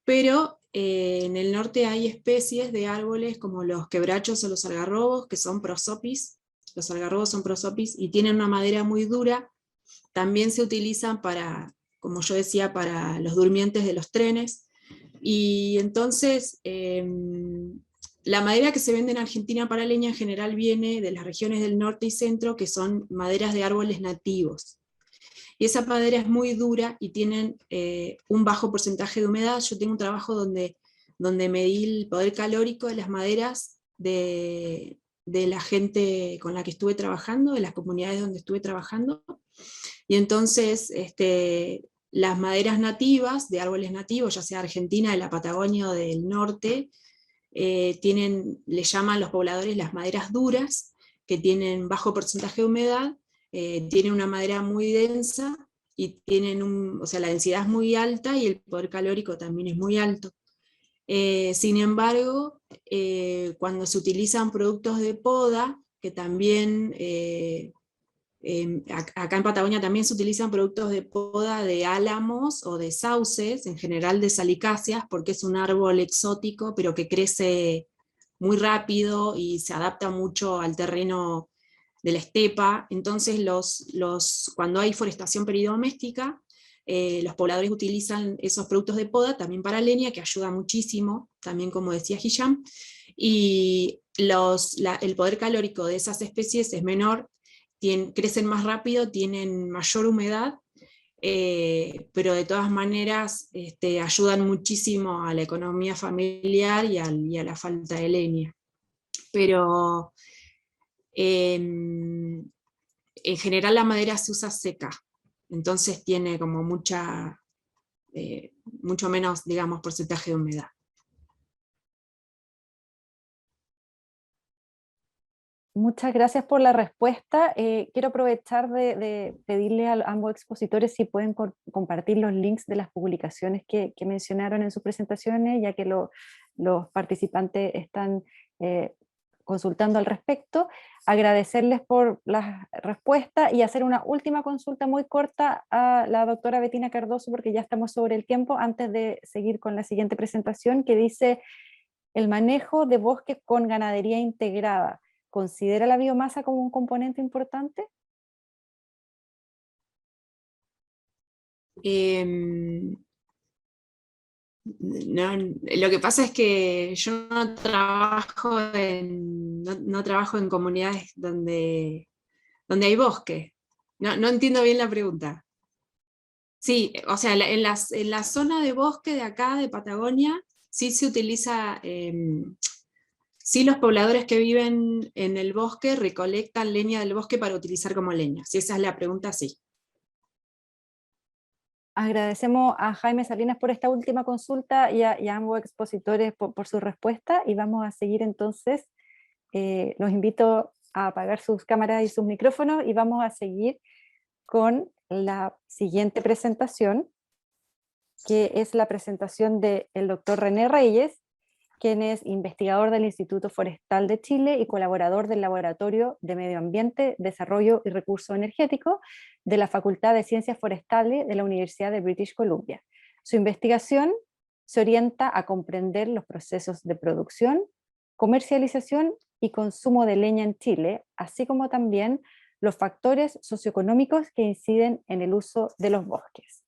Pero en el norte hay especies de árboles como los quebrachos o los algarrobos, que son prosopis. Los algarrobos son prosopis y tienen una madera muy dura. También se utilizan para, como yo decía, para los durmientes de los trenes. Y entonces, la madera que se vende en Argentina para leña en general viene de las regiones del norte y centro, que son maderas de árboles nativos. Y esa madera es muy dura y tienen un bajo porcentaje de humedad. Yo tengo un trabajo donde medí el poder calórico de las maderas de la gente con la que estuve trabajando, de las comunidades donde estuve trabajando. Y entonces las maderas nativas, de árboles nativos, ya sea Argentina, de la Patagonia o del norte, le llaman los pobladores las maderas duras, que tienen bajo porcentaje de humedad, tienen una madera muy densa, y o sea, la densidad es muy alta y el poder calórico también es muy alto. Sin embargo, cuando se utilizan productos de poda, que también acá en Patagonia también se utilizan productos de poda de álamos o de sauces, en general de salicáceas, porque es un árbol exótico, pero que crece muy rápido y se adapta mucho al terreno de la estepa. Entonces cuando hay forestación peridoméstica, los pobladores utilizan esos productos de poda también para leña, que ayuda muchísimo, también como decía Hisham, y el poder calórico de esas especies es menor, crecen más rápido, tienen mayor humedad, pero de todas maneras ayudan muchísimo a la economía familiar y a la falta de leña. Pero en general la madera se usa seca, entonces tiene como mucho menos, digamos, porcentaje de humedad. Muchas gracias por la respuesta. Quiero aprovechar de pedirle a ambos expositores si pueden compartir los links de las publicaciones que mencionaron en sus presentaciones, ya que los participantes están consultando al respecto. Agradecerles por la respuesta y hacer una última consulta muy corta a la doctora Bettina Cardoso, porque ya estamos sobre el tiempo, antes de seguir con la siguiente presentación, que dice: el manejo de bosques con ganadería integrada, ¿considera la biomasa como un componente importante? No, lo que pasa es que yo no trabajo en comunidades donde hay bosque. No entiendo bien la pregunta. Sí, o sea, en la zona de bosque de acá, de Patagonia, sí se utiliza, sí, los pobladores que viven en el bosque recolectan leña del bosque para utilizar como leña. Si esa es la pregunta, sí. Agradecemos a Jaime Salinas por esta última consulta y a ambos expositores por su respuesta, y vamos a seguir entonces. Los invito a apagar sus cámaras y sus micrófonos y vamos a seguir con la siguiente presentación, que es la presentación del doctor René Reyes, quien es investigador del Instituto Forestal de Chile y colaborador del Laboratorio de Medio Ambiente, Desarrollo y Recursos Energéticos de la Facultad de Ciencias Forestales de la Universidad de British Columbia. Su investigación se orienta a comprender los procesos de producción, comercialización y consumo de leña en Chile, así como también los factores socioeconómicos que inciden en el uso de los bosques.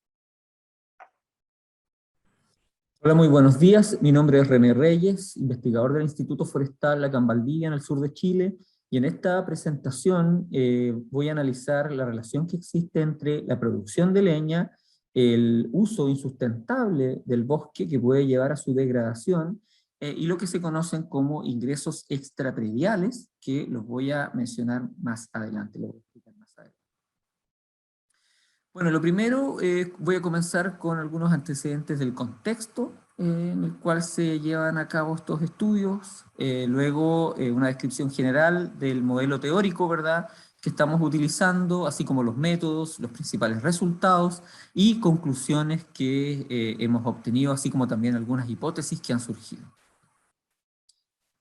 Hola, muy buenos días. Mi nombre es René Reyes, investigador del Instituto Forestal La Cambaldilla en el sur de Chile, y en esta presentación voy a analizar la relación que existe entre la producción de leña, el uso insustentable del bosque que puede llevar a su degradación, y lo que se conocen como ingresos extraprediales, que los voy a mencionar más adelante, lo voy a explicar más adelante. Bueno, lo primero, voy a comenzar con algunos antecedentes del contexto en el cual se llevan a cabo estos estudios, luego una descripción general del modelo teórico, ¿verdad?, que estamos utilizando, así como los métodos, los principales resultados y conclusiones que hemos obtenido, así como también algunas hipótesis que han surgido.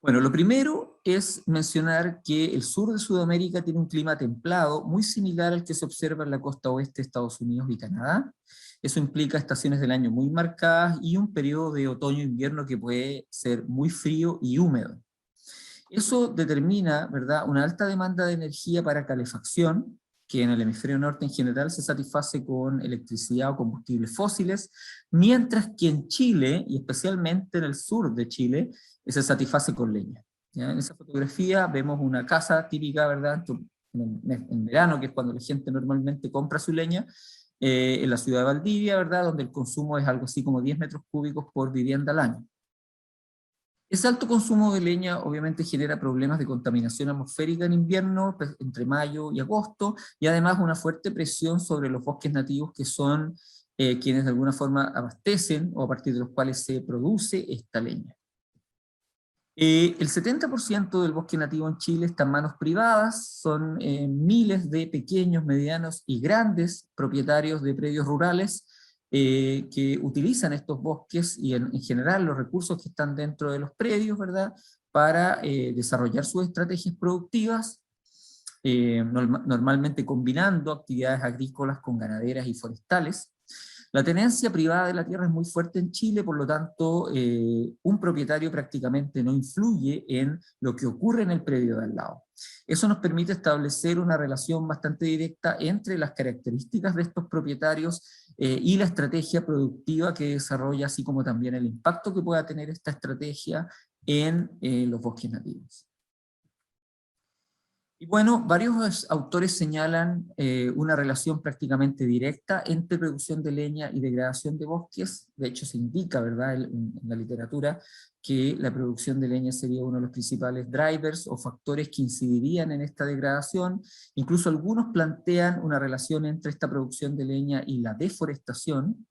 Bueno, lo primero es mencionar que el sur de Sudamérica tiene un clima templado muy similar al que se observa en la costa oeste de Estados Unidos y Canadá. Eso implica estaciones del año muy marcadas y un periodo de otoño-invierno que puede ser muy frío y húmedo. Eso determina, ¿verdad?, una alta demanda de energía para calefacción, que en el hemisferio norte en general se satisface con electricidad o combustibles fósiles, mientras que en Chile, y especialmente en el sur de Chile, se satisface con leña. ¿Ya? En esa fotografía vemos una casa típica, ¿verdad?, en verano, que es cuando la gente normalmente compra su leña, en la ciudad de Valdivia, ¿verdad?, donde el consumo es algo así como 10 metros cúbicos por vivienda al año. Ese alto consumo de leña obviamente genera problemas de contaminación atmosférica en invierno, entre mayo y agosto, y además una fuerte presión sobre los bosques nativos que son quienes de alguna forma abastecen o a partir de los cuales se produce esta leña. El 70% del bosque nativo en Chile está en manos privadas, son miles de pequeños, medianos y grandes propietarios de predios rurales que utilizan estos bosques y en general los recursos que están dentro de los predios, ¿verdad?, para desarrollar sus estrategias productivas, normalmente combinando actividades agrícolas con ganaderas y forestales. La tenencia privada de la tierra es muy fuerte en Chile, por lo tanto, un propietario prácticamente no influye en lo que ocurre en el predio de al lado. Eso nos permite establecer una relación bastante directa entre las características de estos propietarios y la estrategia productiva que desarrolla, así como también el impacto que pueda tener esta estrategia en los bosques nativos. Y bueno, varios autores señalan una relación prácticamente directa entre producción de leña y degradación de bosques. De hecho, se indica, ¿verdad?, en la literatura, que la producción de leña sería uno de los principales drivers o factores que incidirían en esta degradación. Incluso algunos plantean una relación entre esta producción de leña y la deforestación.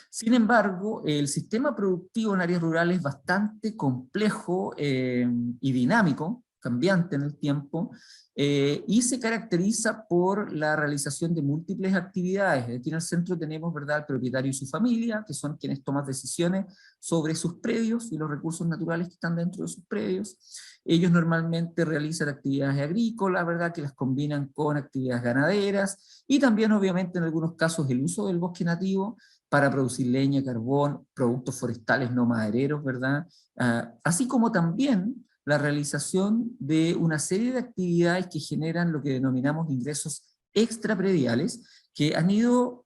Sin embargo, el sistema productivo en áreas rurales es bastante complejo y dinámico, cambiante en el tiempo, y se caracteriza por la realización de múltiples actividades. Aquí en el centro tenemos, ¿verdad?, al propietario y su familia, que son quienes toman decisiones sobre sus predios y los recursos naturales que están dentro de sus predios. Ellos normalmente realizan actividades agrícolas, ¿verdad?, que las combinan con actividades ganaderas, y también obviamente en algunos casos el uso del bosque nativo para producir leña, carbón, productos forestales no madereros, ¿verdad? Así como también la realización de una serie de actividades que generan lo que denominamos ingresos extraprediales, que han ido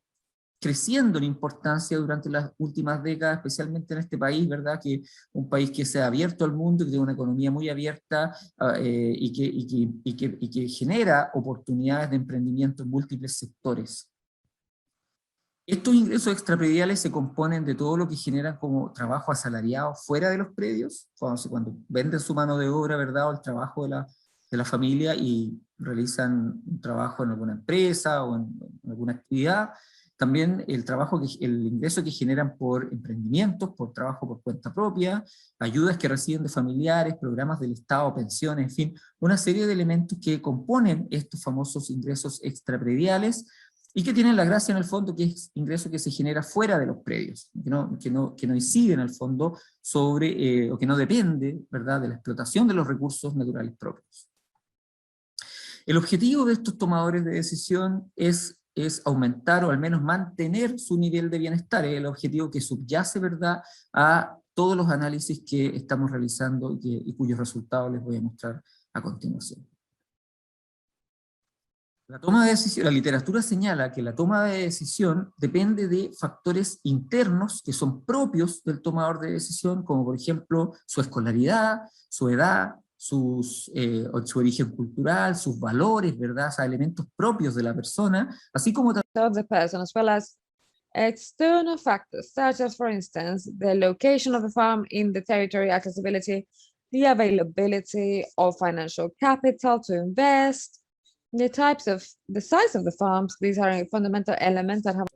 creciendo en importancia durante las últimas décadas, especialmente en este país, ¿verdad?, que un país que se ha abierto al mundo, que tiene una economía muy abierta y que genera oportunidades de emprendimiento en múltiples sectores. Estos ingresos extraprediales se componen de todo lo que generan como trabajo asalariado fuera de los predios, cuando venden su mano de obra, ¿verdad?, o el trabajo de la familia y realizan un trabajo en alguna empresa o en alguna actividad. También el ingreso que generan por emprendimientos, por trabajo por cuenta propia, ayudas que reciben de familiares, programas del Estado, pensiones, en fin, una serie de elementos que componen estos famosos ingresos extraprediales, y que tienen la gracia en el fondo que es ingreso que se genera fuera de los predios, que no incide en el fondo sobre, o que no depende, ¿verdad?, de la explotación de los recursos naturales propios. El objetivo de estos tomadores de decisión es es aumentar o al menos mantener su nivel de bienestar, es el objetivo que subyace, ¿verdad?, a todos los análisis que estamos realizando y cuyos resultados les voy a mostrar a continuación. La toma de decisión, la literatura señala que la toma de decisión depende de factores internos que son propios del tomador de decisión, como por ejemplo su escolaridad, su edad, su origen cultural, sus valores, ¿verdad? O sea, elementos propios de la persona, así como of the person, as well as external factors, such as, for instance, the location of the farm in the territory, accessibility, the availability of financial capital to invest, the size of the farms. These are fundamental elements that have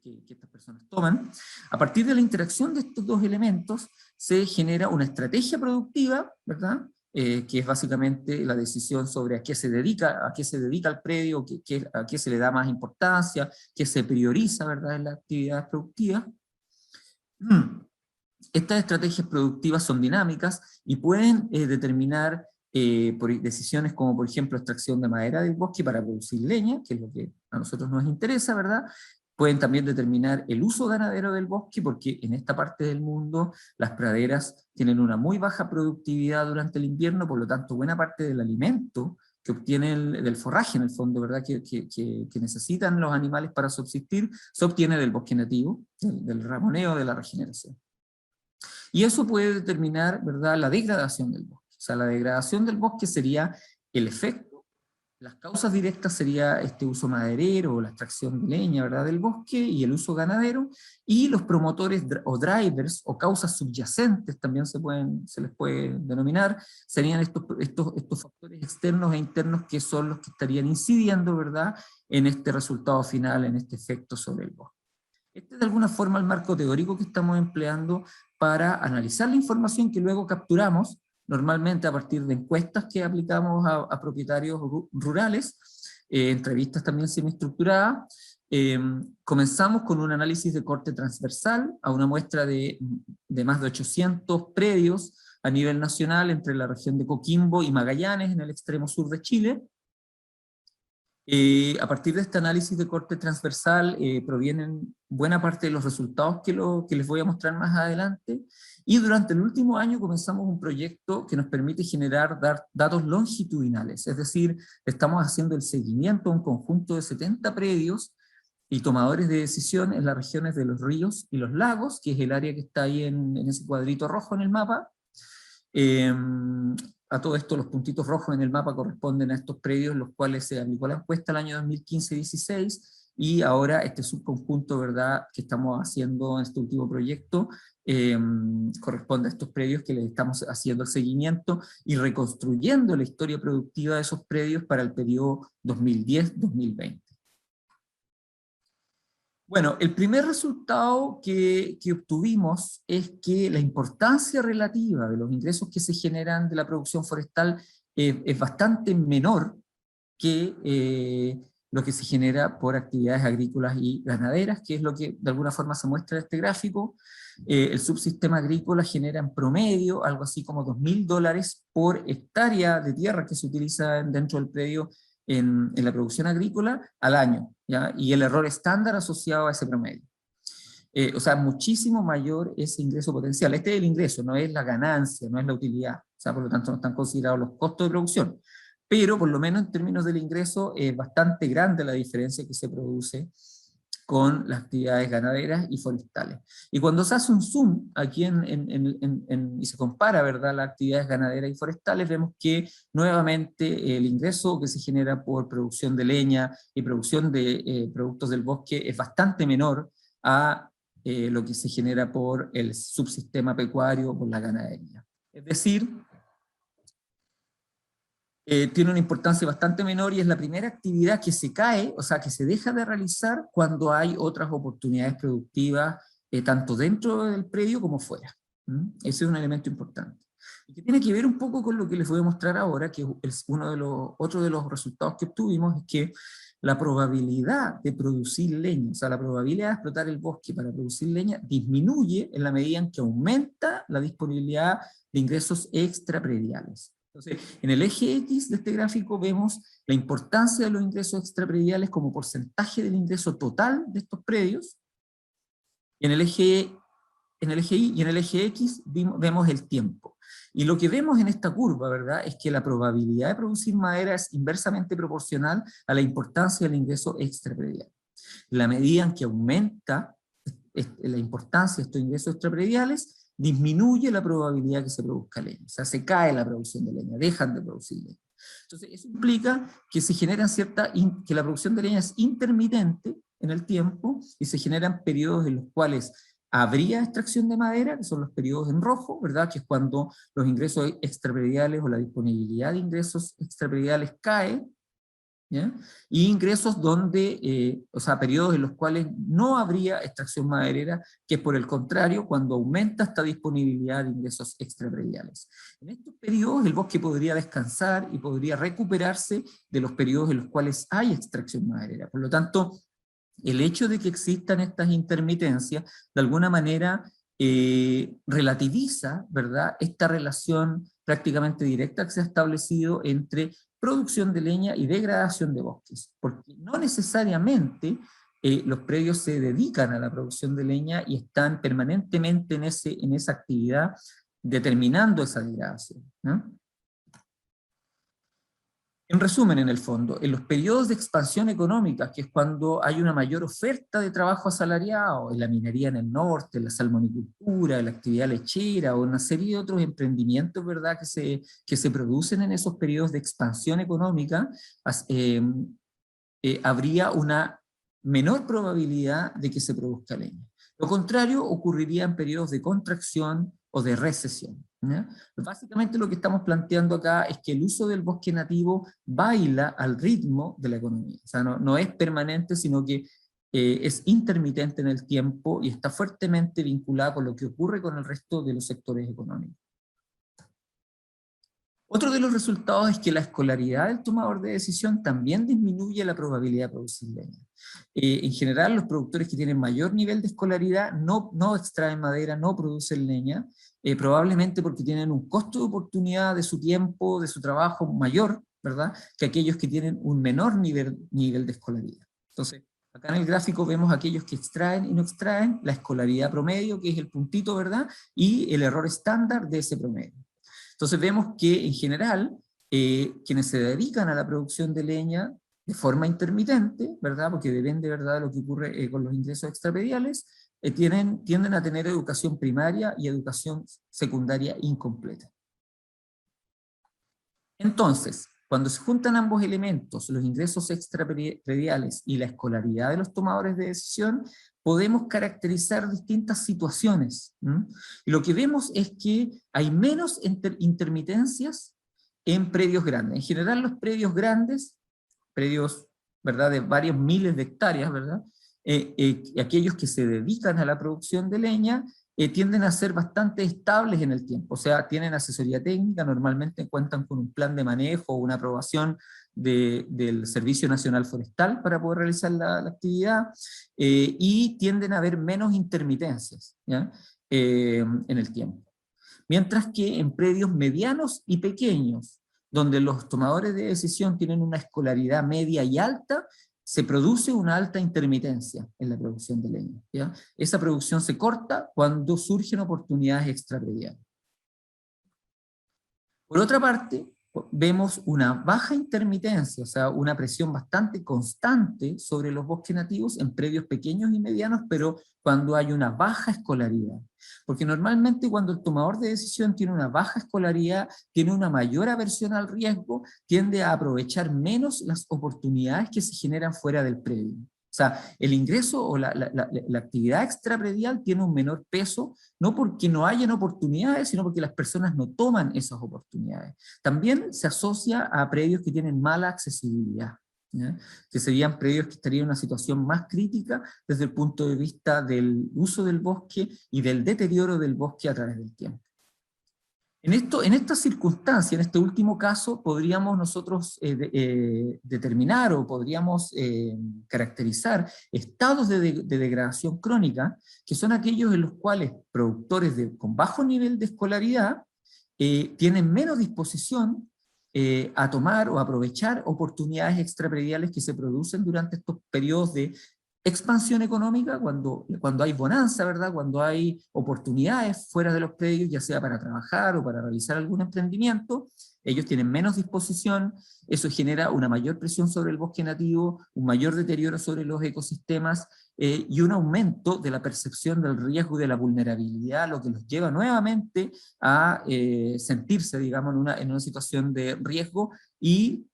que estas personas toman. A partir de la interacción de estos dos elementos se genera una estrategia productiva, ¿verdad? Que es básicamente la decisión sobre a qué se dedica el predio, a qué se le da más importancia, qué se prioriza, ¿verdad?, en la actividad productiva. Estas estrategias productivas son dinámicas y pueden determinar por decisiones como, por ejemplo, extracción de madera del bosque para producir leña, que es lo que a nosotros nos interesa, ¿verdad? Pueden también determinar el uso ganadero del bosque, porque en esta parte del mundo las praderas tienen una muy baja productividad durante el invierno, por lo tanto buena parte del alimento que obtienen del forraje, en el fondo, ¿verdad?, que necesitan los animales para subsistir, se obtiene del bosque nativo, del ramoneo, de la regeneración. Y eso puede determinar, ¿verdad?, la degradación del bosque. O sea, la degradación del bosque sería el efecto, las causas directas sería este uso maderero, o la extracción de leña, ¿verdad?, del bosque, y el uso ganadero, y los promotores o drivers, o causas subyacentes, también se les puede denominar, serían estos factores externos e internos que son los que estarían incidiendo, ¿verdad?, en este resultado final, en este efecto sobre el bosque. Este es de alguna forma el marco teórico que estamos empleando para analizar la información que luego capturamos, normalmente a partir de encuestas que aplicamos a propietarios rurales, entrevistas también semiestructuradas. Comenzamos con un análisis de corte transversal a una muestra de más de 800 predios a nivel nacional entre la región de Coquimbo y Magallanes en el extremo sur de Chile. A partir de este análisis de corte transversal provienen buena parte de los resultados que les voy a mostrar más adelante, y durante el último año comenzamos un proyecto que nos permite generar datos longitudinales, es decir, estamos haciendo el seguimiento a un conjunto de 70 predios y tomadores de decisión en las regiones de los ríos y los lagos, que es el área que está ahí en ese cuadrito rojo en el mapa. A todo esto, los puntitos rojos en el mapa corresponden a estos predios en los cuales se aplicó la encuesta el año 2015-16, y ahora este subconjunto, ¿verdad?, que estamos haciendo en este último proyecto, corresponde a estos predios que les estamos haciendo el seguimiento y reconstruyendo la historia productiva de esos predios para el periodo 2010-2020. Bueno, el primer resultado que obtuvimos es que la importancia relativa de los ingresos que se generan de la producción forestal es bastante menor que lo que se genera por actividades agrícolas y ganaderas, que es lo que de alguna forma se muestra en este gráfico. El subsistema agrícola genera en promedio algo así como $2.000 por hectárea de tierra que se utiliza dentro del predio en la producción agrícola al año, ¿ya? Y el error estándar asociado a ese promedio. O sea, muchísimo mayor ese ingreso potencial. Este es el ingreso, no es la ganancia, no es la utilidad. O sea, por lo tanto no están considerados los costos de producción. Pero por lo menos en términos del ingreso es bastante grande la diferencia que se produce con las actividades ganaderas y forestales. Y cuando se hace un zoom aquí y se compara, ¿verdad?, las actividades ganaderas y forestales, vemos que nuevamente el ingreso que se genera por producción de leña y producción de productos del bosque es bastante menor a lo que se genera por el subsistema pecuario, por la ganadería. Es decir, tiene una importancia bastante menor y es la primera actividad que se cae, o sea, que se deja de realizar cuando hay otras oportunidades productivas, tanto dentro del predio como fuera. Ese es un elemento importante. Y que tiene que ver un poco con lo que les voy a mostrar ahora, que es otro de los resultados que obtuvimos, es que la probabilidad de producir leña, o sea, la probabilidad de explotar el bosque para producir leña, disminuye en la medida en que aumenta la disponibilidad de ingresos extraprediales. Entonces, en el eje X de este gráfico vemos la importancia de los ingresos extraprediales como porcentaje del ingreso total de estos predios. Y en el eje Y y en el eje X vemos el tiempo. Y lo que vemos en esta curva, ¿verdad?, es que la probabilidad de producir madera es inversamente proporcional a la importancia del ingreso extrapredial. En la medida en que aumenta la importancia de estos ingresos extraprediales, disminuye la probabilidad que se produzca leña. O sea, se cae la producción de leña, dejan de producir leña. Entonces, eso implica que se generan que la producción de leña es intermitente en el tiempo y se generan periodos en los cuales habría extracción de madera, que son los periodos en rojo, ¿verdad?, que es cuando los ingresos extraprediales o la disponibilidad de ingresos extraprediales cae, ¿ya? Y ingresos donde, o sea, periodos en los cuales no habría extracción maderera, que es por el contrario, cuando aumenta esta disponibilidad de ingresos extraprediales. En estos periodos el bosque podría descansar y podría recuperarse de los periodos en los cuales hay extracción maderera. Por lo tanto, el hecho de que existan estas intermitencias, de alguna manera, relativiza, ¿verdad?, esta relación prácticamente directa que se ha establecido entre producción de leña y degradación de bosques, porque no necesariamente los predios se dedican a la producción de leña y están permanentemente en esa actividad determinando esa degradación, ¿no? En resumen, en el fondo, en los periodos de expansión económica, que es cuando hay una mayor oferta de trabajo asalariado, en la minería en el norte, en la salmonicultura, en la actividad lechera, o una serie de otros emprendimientos, ¿verdad?, que se producen en esos periodos de expansión económica, habría una menor probabilidad de que se produzca leña. Lo contrario ocurriría en periodos de contracción o de recesión, ¿ya? Básicamente lo que estamos planteando acá es que el uso del bosque nativo baila al ritmo de la economía. O sea, no es permanente, sino que es intermitente en el tiempo y está fuertemente vinculada con lo que ocurre con el resto de los sectores económicos. Otro de los resultados es que la escolaridad del tomador de decisión también disminuye la probabilidad de producir leña. En general, los productores que tienen mayor nivel de escolaridad no extraen madera, no producen leña, probablemente porque tienen un costo de oportunidad de su tiempo, de su trabajo mayor, ¿verdad?, que aquellos que tienen un menor nivel de escolaridad. Entonces, acá en el gráfico vemos aquellos que extraen y no extraen, la escolaridad promedio, que es el puntito, ¿verdad?, y el error estándar de ese promedio. Entonces vemos que en general quienes se dedican a la producción de leña de forma intermitente, ¿verdad?, porque depende, ¿verdad?, de lo que ocurre con los ingresos extraprediales, tienden a tener educación primaria y educación secundaria incompleta. Entonces, cuando se juntan ambos elementos, los ingresos extraprediales y la escolaridad de los tomadores de decisión, podemos caracterizar distintas situaciones. Y lo que vemos es que hay menos intermitencias en predios grandes. En general, los predios grandes, predios, ¿verdad?, de varios miles de hectáreas, ¿verdad?, aquellos que se dedican a la producción de leña, tienden a ser bastante estables en el tiempo, o sea, tienen asesoría técnica, normalmente cuentan con un plan de manejo o una aprobación del Servicio Nacional Forestal para poder realizar la actividad, y tienden a haber menos intermitencias, ¿ya?, en el tiempo. Mientras que en predios medianos y pequeños, donde los tomadores de decisión tienen una escolaridad media y alta, se produce una alta intermitencia en la producción de leña, ¿ya? Esa producción se corta cuando surgen oportunidades extraprediales. Por otra parte, vemos una baja intermitencia, o sea, una presión bastante constante sobre los bosques nativos en predios pequeños y medianos, pero cuando hay una baja escolaridad. Porque normalmente cuando el tomador de decisión tiene una baja escolaridad, tiene una mayor aversión al riesgo, tiende a aprovechar menos las oportunidades que se generan fuera del predio. O sea, el ingreso o la actividad extrapredial tiene un menor peso, no porque no hayan oportunidades, sino porque las personas no toman esas oportunidades. También se asocia a predios que tienen mala accesibilidad, ¿ya?, que serían predios que estarían en una situación más crítica desde el punto de vista del uso del bosque y del deterioro del bosque a través del tiempo. En esta circunstancia, en este último caso, podríamos nosotros determinar o podríamos caracterizar estados de degradación crónica, que son aquellos en los cuales productores con bajo nivel de escolaridad tienen menos disposición a tomar o aprovechar oportunidades extraprediales que se producen durante estos periodos de expansión económica, cuando hay bonanza, ¿verdad? Cuando hay oportunidades fuera de los predios, ya sea para trabajar o para realizar algún emprendimiento, ellos tienen menos disposición, eso genera una mayor presión sobre el bosque nativo, un mayor deterioro sobre los ecosistemas y un aumento de la percepción del riesgo y de la vulnerabilidad, lo que los lleva nuevamente a sentirse, digamos, en una situación de riesgo y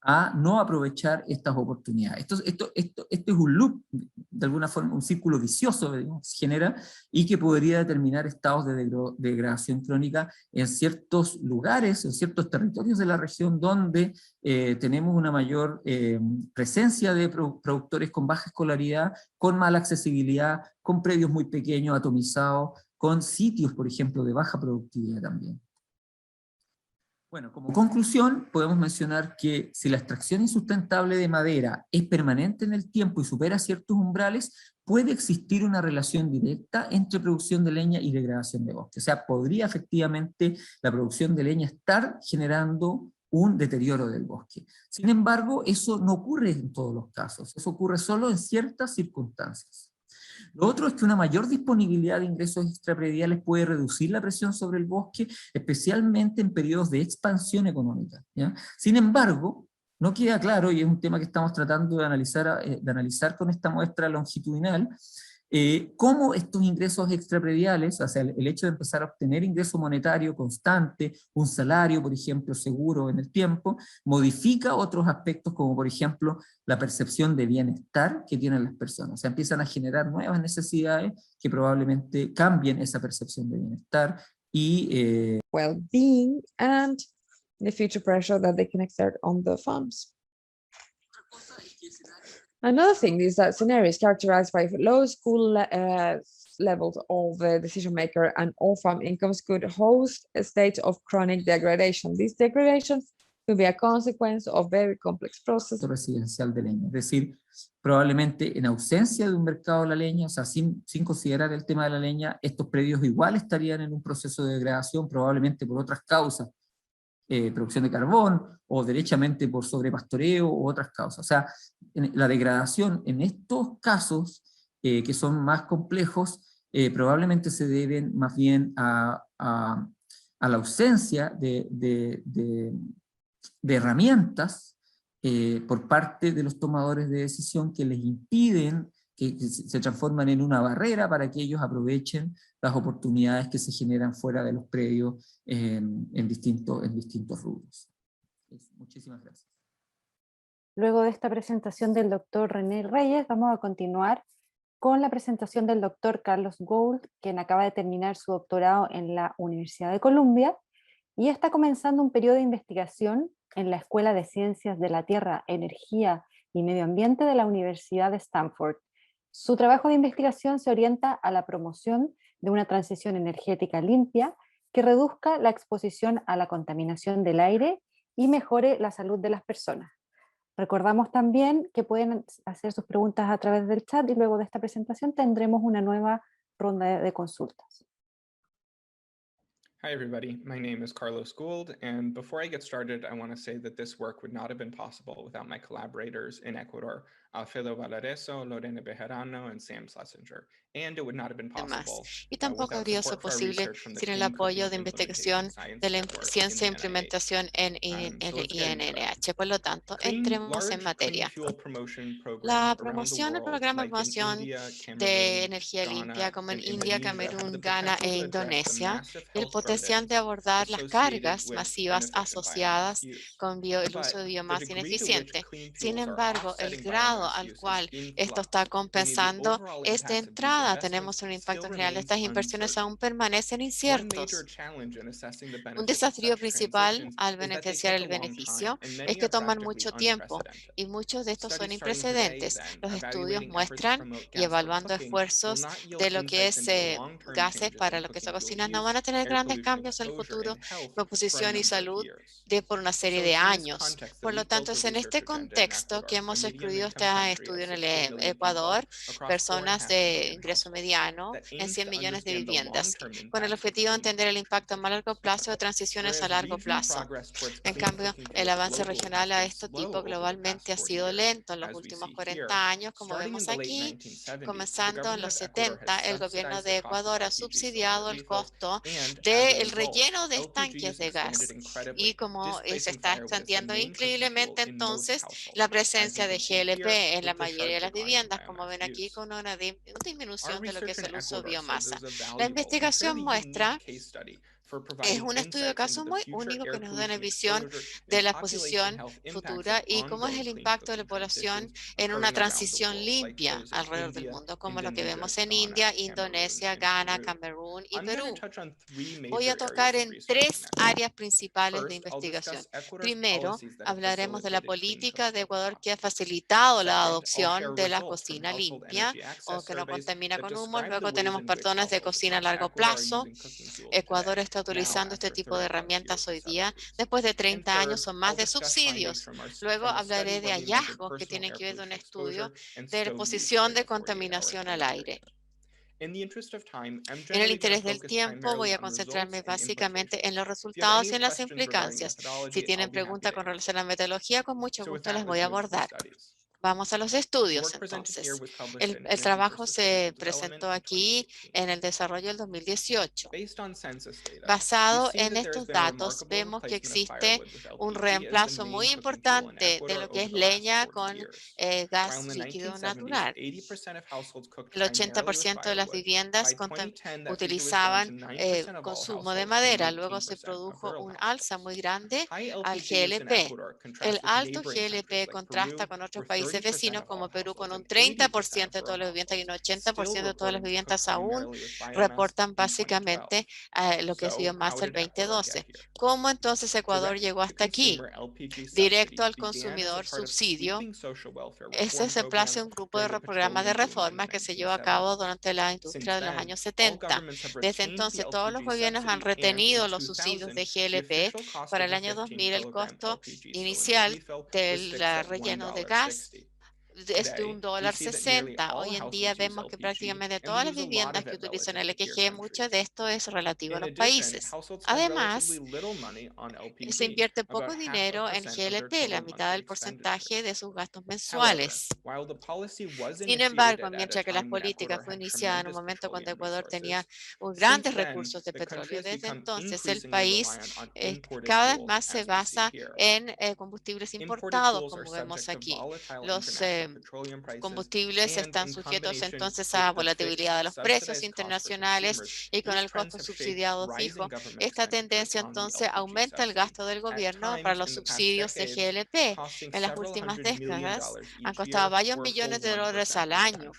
a no aprovechar estas oportunidades. Esto es un loop, de alguna forma, un círculo vicioso, digamos, se genera, y que podría determinar estados de degradación crónica en ciertos lugares, en ciertos territorios de la región donde tenemos una mayor presencia de productores con baja escolaridad, con mala accesibilidad, con predios muy pequeños, atomizados, con sitios, por ejemplo, de baja productividad también. Bueno, como conclusión, podemos mencionar que si la extracción insustentable de madera es permanente en el tiempo y supera ciertos umbrales, puede existir una relación directa entre producción de leña y degradación de bosque. O sea, podría efectivamente la producción de leña estar generando un deterioro del bosque. Sin embargo, eso no ocurre en todos los casos, eso ocurre solo en ciertas circunstancias. Lo otro es que una mayor disponibilidad de ingresos extraprediales puede reducir la presión sobre el bosque, especialmente en periodos de expansión económica, ¿ya? Sin embargo, no queda claro, y es un tema que estamos tratando de analizar con esta muestra longitudinal, cómo estos ingresos extraprediales, o sea, el hecho de empezar a obtener ingreso monetario constante, un salario, por ejemplo, seguro en el tiempo, modifica otros aspectos como, por ejemplo, la percepción de bienestar que tienen las personas. O sea, empiezan a generar nuevas necesidades que probablemente cambien esa percepción de bienestar y well-being and the future pressure that they can exert on the farms. Another thing is that scenarios characterized by low school levels of the decision maker and off-farm incomes could host a state of chronic degradation. This degradation could be a consequence of very complex processes. Residencial de leña, es decir, probablemente en ausencia de un mercado de la leña, o sea, sin considerar el tema de la leña, estos predios igual estarían en un proceso de degradación, probablemente por otras causas, producción de carbón, o derechamente por sobrepastoreo, u otras causas. O sea, la degradación en estos casos, que son más complejos, probablemente se deben más bien a la ausencia de herramientas por parte de los tomadores de decisión que les impiden, que se transforman en una barrera para que ellos aprovechen las oportunidades que se generan fuera de los predios en distintos rubros. Muchísimas gracias. Luego de esta presentación del doctor René Reyes, vamos a continuar con la presentación del doctor Carlos Gould, quien acaba de terminar su doctorado en la Universidad de Columbia y está comenzando un periodo de investigación en la Escuela de Ciencias de la Tierra, Energía y Medio Ambiente de la Universidad de Stanford. Su trabajo de investigación se orienta a la promoción de una transición energética limpia que reduzca la exposición a la contaminación del aire y mejore la salud de las personas. Recordamos también que pueden hacer sus preguntas a través del chat y luego de esta presentación tendremos una nueva ronda de consultas. Hi, everybody. My name is Carlos Gould, and before I get started, I want to say that this work would not have been possible without my collaborators in Ecuador, Alfredo Valareso, Lorena Bejarano, and Sam Schlesinger. And it would not have been possible. Y tampoco habría sido posible sin el apoyo de investigación de la ciencia e implementación en el INNH. Por lo tanto, entremos en materia. La promoción, el programa de promoción de energía limpia, como en India, Camerún, Ghana e Indonesia, el potencial de abordar las cargas masivas asociadas con el uso de biomasa ineficiente. Sin embargo, el grado al cual esto está compensando es de entrada. Tenemos un impacto general. Estas inversiones aún permanecen inciertos. Un desafío principal al beneficiar el beneficio es que toman mucho tiempo y muchos de estos son sin precedentes. Los estudios muestran y evaluando esfuerzos de lo que es gases para lo que se cocina no van a tener grandes cambios en el futuro, proposición y salud por una serie de años. Por lo tanto, es en este contexto que hemos excluido este estudio en el Ecuador, personas de ingresos ingreso mediano en 100 millones de viviendas, con el objetivo de entender el impacto a más largo plazo de transiciones a largo plazo. En cambio, el avance regional a este tipo globalmente ha sido lento en los últimos 40 años, como vemos aquí. Comenzando en los 70, el gobierno de Ecuador ha subsidiado el costo del relleno de estanques de gas. Y como se está extendiendo increíblemente, entonces, la presencia de GLP en la mayoría de las viviendas, como ven aquí, con una disminución de lo que es el uso de biomasa. La investigación muestra es un estudio de caso muy único que nos da una visión de la exposición futura y cómo es el impacto de la población en una transición limpia alrededor del mundo, como lo que vemos en India, Indonesia, Ghana, Camerún y Perú. Voy a tocar en 3 áreas principales de investigación. Primero, hablaremos de la política de Ecuador que ha facilitado la adopción de la cocina limpia o que no contamina con humos. Luego tenemos patrones de cocina a largo plazo. Ecuador está utilizando este tipo de herramientas hoy día después de 30 años o más de subsidios. Luego hablaré de hallazgos que tienen que ver con un estudio de exposición de contaminación al aire. En el interés del tiempo, voy a concentrarme básicamente en los resultados y en las implicancias. Si tienen preguntas con relación a la metodología, con mucho gusto les voy a abordar. Vamos a los estudios, entonces. El trabajo se presentó aquí en el desarrollo del 2018. Basado en estos datos, vemos que existe un reemplazo muy importante de lo que es leña con gas líquido natural. El 80% de las viviendas utilizaban consumo de madera. Luego se produjo un alza muy grande al GLP. El alto GLP contrasta con otros países vecinos como Perú con un 30% de todas las viviendas y un 80% de todas las viviendas aún reportan básicamente lo que es biomasa el 2012. ¿Cómo entonces Ecuador llegó hasta aquí? Directo al consumidor subsidio. Ese se place un grupo de programas de reformas que se llevó a cabo durante la industria de los años 70. Desde entonces todos los gobiernos han retenido los subsidios de GLP. Para el año 2000 el costo inicial del relleno de gas es de $1.60. Hoy en día vemos que prácticamente todas las viviendas que utilizan LNG, mucho de esto es relativo a los países. Además, se invierte poco dinero en GLP, la mitad del porcentaje de sus gastos mensuales. Sin embargo, mientras que las políticas fue iniciada en un momento cuando Ecuador tenía grandes recursos de petróleo, desde entonces el país cada vez más se basa en combustibles importados, como vemos aquí. Los combustibles están sujetos entonces a volatilidad de los precios internacionales y con el costo subsidiado fijo, esta tendencia entonces aumenta el gasto del gobierno para los subsidios de GLP. En las últimas décadas han costado varios millones de dólares al año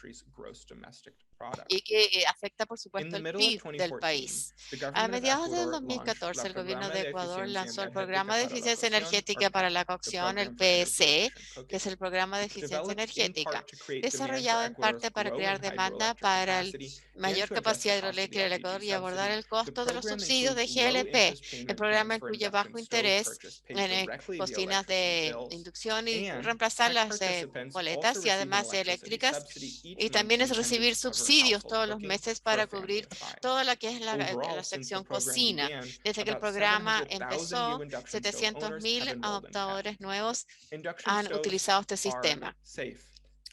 y que afecta, por supuesto, el PIB del país. A mediados del 2014, el gobierno de Ecuador lanzó el Programa de Eficiencia Energética para la Cocción, el PSE, que es el Programa de Eficiencia Energética, desarrollado en parte para crear demanda para la mayor capacidad hidroeléctrica del Ecuador y abordar el costo de los subsidios de GLP. El programa incluye bajo interés en cocinas de inducción y reemplazar las boletas y además eléctricas, y también es recibir subsidios todos los meses para cubrir toda la que es la sección cocina. Desde que el programa empezó, 700,000 adoptadores nuevos han utilizado este sistema.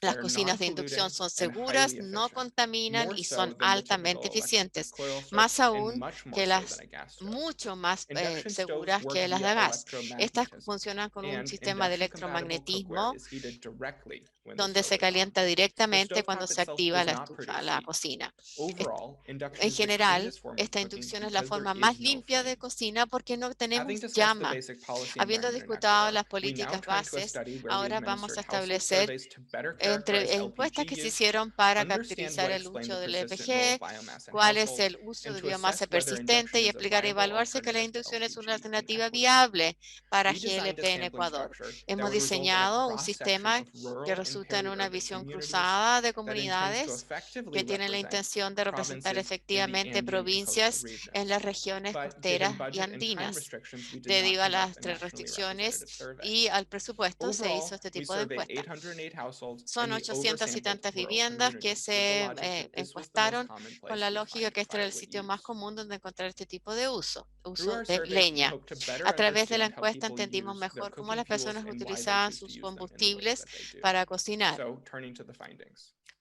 Las cocinas de inducción son seguras, no contaminan y son altamente eficientes, más aún que mucho más seguras que las de gas. Estas funcionan con un sistema de electromagnetismo donde se calienta directamente cuando se activa la estufa, la cocina. En general, esta inducción es la forma más limpia de cocina porque no tenemos llama. Habiendo discutido las políticas bases, ahora vamos a establecer entre encuestas que se hicieron para caracterizar el uso del LPG, cuál es el uso de biomasa persistente y explicar y evaluarse que la inducción es una alternativa viable para GLP en Ecuador. Hemos diseñado un sistema que resulta resulta en una visión cruzada de comunidades que tienen la intención de representar efectivamente provincias en las regiones costeras y andinas. Debido a las restricciones y al presupuesto se hizo este tipo de encuesta. Son 800 y tantas viviendas que se encuestaron con la lógica que este era el sitio más común donde encontrar este tipo de uso de leña. A través de la encuesta entendimos mejor cómo las personas utilizaban sus combustibles para cocinar.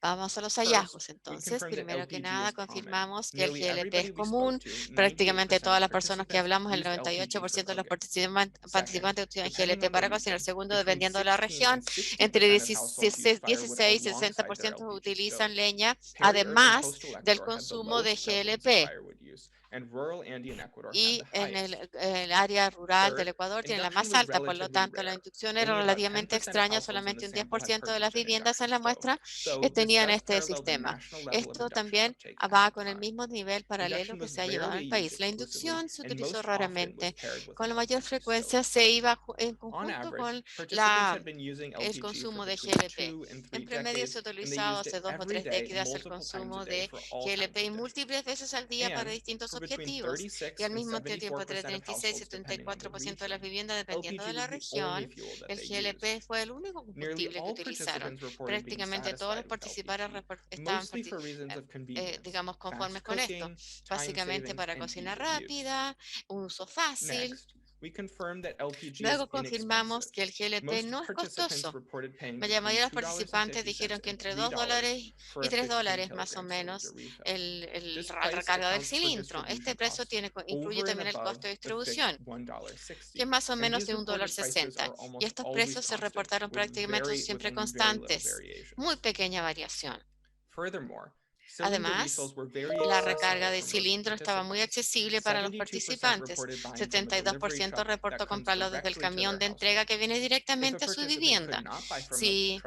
Vamos a los hallazgos entonces. Primero que nada, confirmamos que el GLP es común. Prácticamente todas las personas que hablamos, el 98% de los participantes utilizan GLP para cocinar. Segundo, dependiendo de la región, entre 16 y 60% utilizan leña, además del consumo de GLP. Y en el área rural del Ecuador tiene la más alta, por lo tanto la inducción era relativamente extraña, solamente un 10% de las viviendas en la muestra tenían este sistema. Esto también va con el mismo nivel paralelo que se ha llevado en el país. La inducción se utilizó raramente. Con la mayor frecuencia se iba en conjunto con el consumo de GLP. En promedio se ha utilizado hace 2 o 3 décadas el consumo de GLP y múltiples veces al día para distintos objetivos. Y al mismo tiempo, entre 36 y 74% de las viviendas, dependiendo de la región, el GLP fue el único combustible que utilizaron. Prácticamente todos los participantes estaban, digamos, conformes con esto. Básicamente para cocina rápida, un uso fácil. Luego confirmamos que el GLP no es costoso. La mayoría de los participantes dijeron que entre $2 y $3 más o menos la recarga del cilindro. Este precio incluye también el costo de distribución, que es más o menos de $1.60. Y estos precios se reportaron prácticamente siempre constantes. Muy pequeña variación. Además, la recarga de cilindro estaba muy accesible para los participantes. 72% reportó comprarlo desde el camión de entrega que viene directamente a su vivienda. Si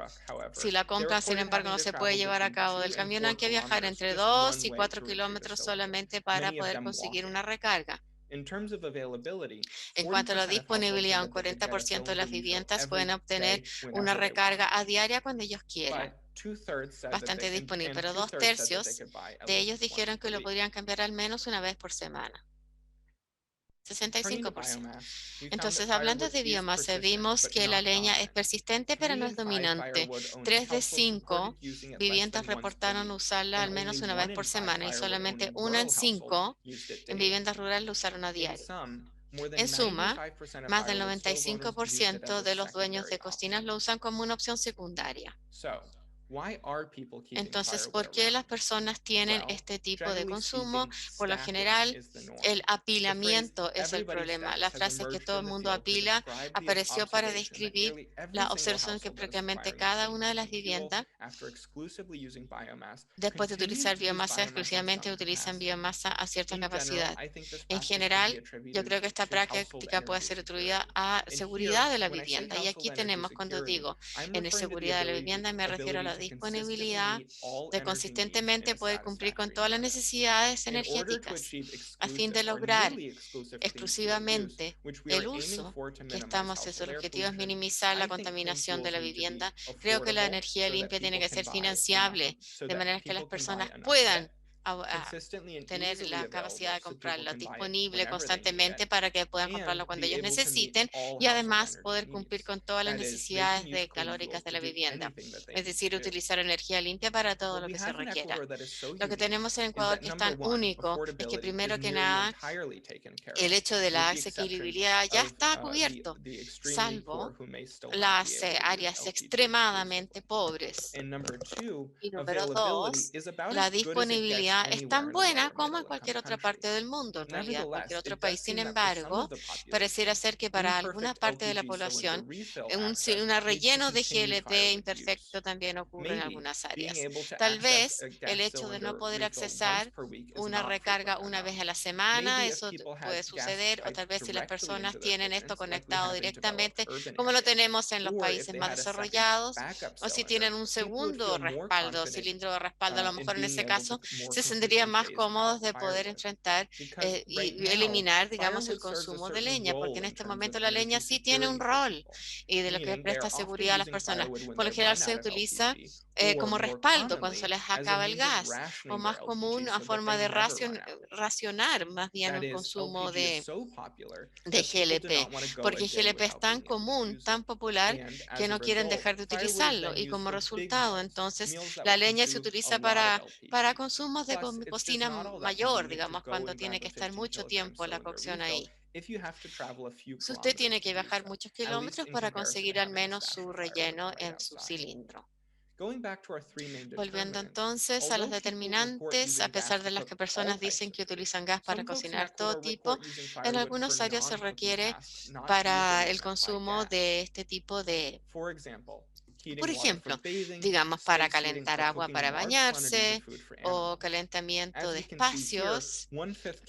la compra, sin embargo, no se puede llevar a cabo del camión, hay que viajar entre 2 y 4 kilómetros solamente para poder conseguir una recarga. En cuanto a la disponibilidad, un 40% de las viviendas pueden obtener una recarga a diaria cuando ellos quieran. Bastante disponible, pero 2/3 de ellos dijeron que lo podrían cambiar al menos una vez por semana. 65%. Entonces, hablando de biomasa, vimos que la leña es persistente, pero no es dominante. 3 de 5 viviendas reportaron usarla al menos una vez por semana y solamente 1 en 5 en viviendas rurales lo usaron a diario. En suma, más del 95% de los dueños de cocinas lo usan como una opción secundaria. Entonces, ¿por qué las personas tienen este tipo de consumo? Por lo general, el apilamiento es el problema. La frase que todo el mundo apila apareció para describir la observación que prácticamente cada una de las viviendas, después de utilizar biomasa exclusivamente, utilizan biomasa a cierta capacidad. En general, yo creo que esta práctica puede ser atribuida a seguridad de la vivienda. Y aquí tenemos, cuando digo en seguridad de la vivienda, me refiero a la disponibilidad de consistentemente poder cumplir con todas las necesidades energéticas a fin de lograr exclusivamente el uso que estamos en su objetivo es minimizar la contaminación de la vivienda. Creo que la energía limpia tiene que ser financiable de manera que las personas puedan tener la capacidad de comprarla disponible constantemente para que puedan comprarlo cuando ellos necesiten y además poder cumplir con todas las necesidades calóricas de la vivienda, es decir, utilizar energía limpia para todo lo que se requiera. Lo que tenemos en Ecuador que es tan único es que primero que nada el hecho de la asequibilidad ya está cubierto, salvo las áreas extremadamente pobres. Y número 2, la disponibilidad es tan buena como en cualquier otra parte del mundo, en realidad cualquier otro país. Sin embargo, pareciera ser que para alguna parte de la población un relleno de GLP imperfecto también ocurre en algunas áreas. Tal vez el hecho de no poder accesar una recarga una vez a la semana, eso puede suceder, o tal vez si las personas tienen esto conectado directamente, como lo tenemos en los países más desarrollados, o si tienen un segundo respaldo, cilindro de respaldo, a lo mejor en ese caso se se sentirían más cómodos de poder enfrentar y eliminar, digamos, el consumo de leña, porque en este momento la leña sí tiene un rol y de lo que presta seguridad a las personas. Por lo general se utiliza como respaldo cuando se les acaba el gas, o más común a forma de racionar más bien el consumo de GLP, porque GLP es tan común, tan popular, que no quieren dejar de utilizarlo, y como resultado, entonces, la leña se utiliza para consumos de cocina mayor, digamos, cuando tiene que estar mucho tiempo la cocción ahí. Si usted tiene que viajar muchos kilómetros para conseguir al menos su relleno en su cilindro. Volviendo entonces a los determinantes, a pesar de las que personas dicen que utilizan gas para cocinar todo tipo, en algunas áreas se requiere para el consumo de este tipo de, por ejemplo, digamos, para calentar agua para bañarse o calentamiento de espacios,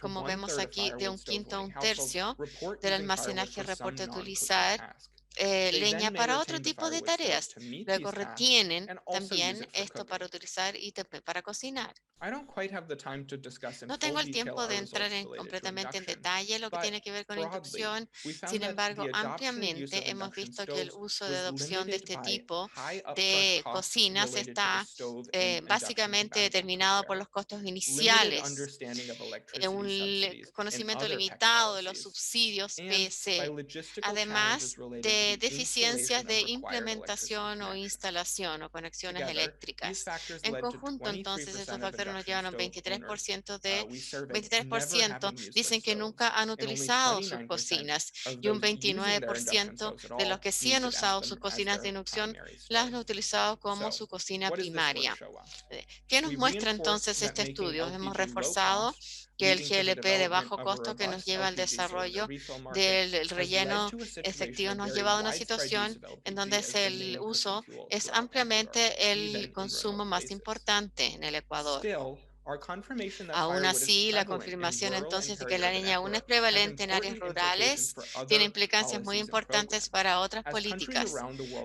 como vemos aquí, de 1/5 a 1/3 del almacenaje reporta utilizar leña para otro tipo de tareas. Luego retienen también esto para utilizar y también para cocinar. No tengo el tiempo de entrar completamente en detalle lo que tiene que ver con inducción. Sin embargo, ampliamente hemos visto que el uso de adopción de este tipo de cocinas está básicamente determinado por los costos iniciales, un conocimiento limitado de los subsidios PSE, además de deficiencias de implementación o instalación o conexiones eléctricas. En conjunto, entonces, estos factores nos llevan a un 23% dicen que nunca han utilizado sus cocinas, y un 29% de los que sí han usado sus cocinas de inducción las han utilizado como su cocina primaria. ¿Qué nos muestra entonces este estudio? Hemos reforzado que el GLP de bajo costo que nos lleva al desarrollo del relleno efectivo nos ha llevado a una situación en donde el uso es ampliamente el consumo más importante en el Ecuador. Aún así, la confirmación entonces de que la leña aún es prevalente en áreas rurales tiene implicancias muy importantes para otras políticas,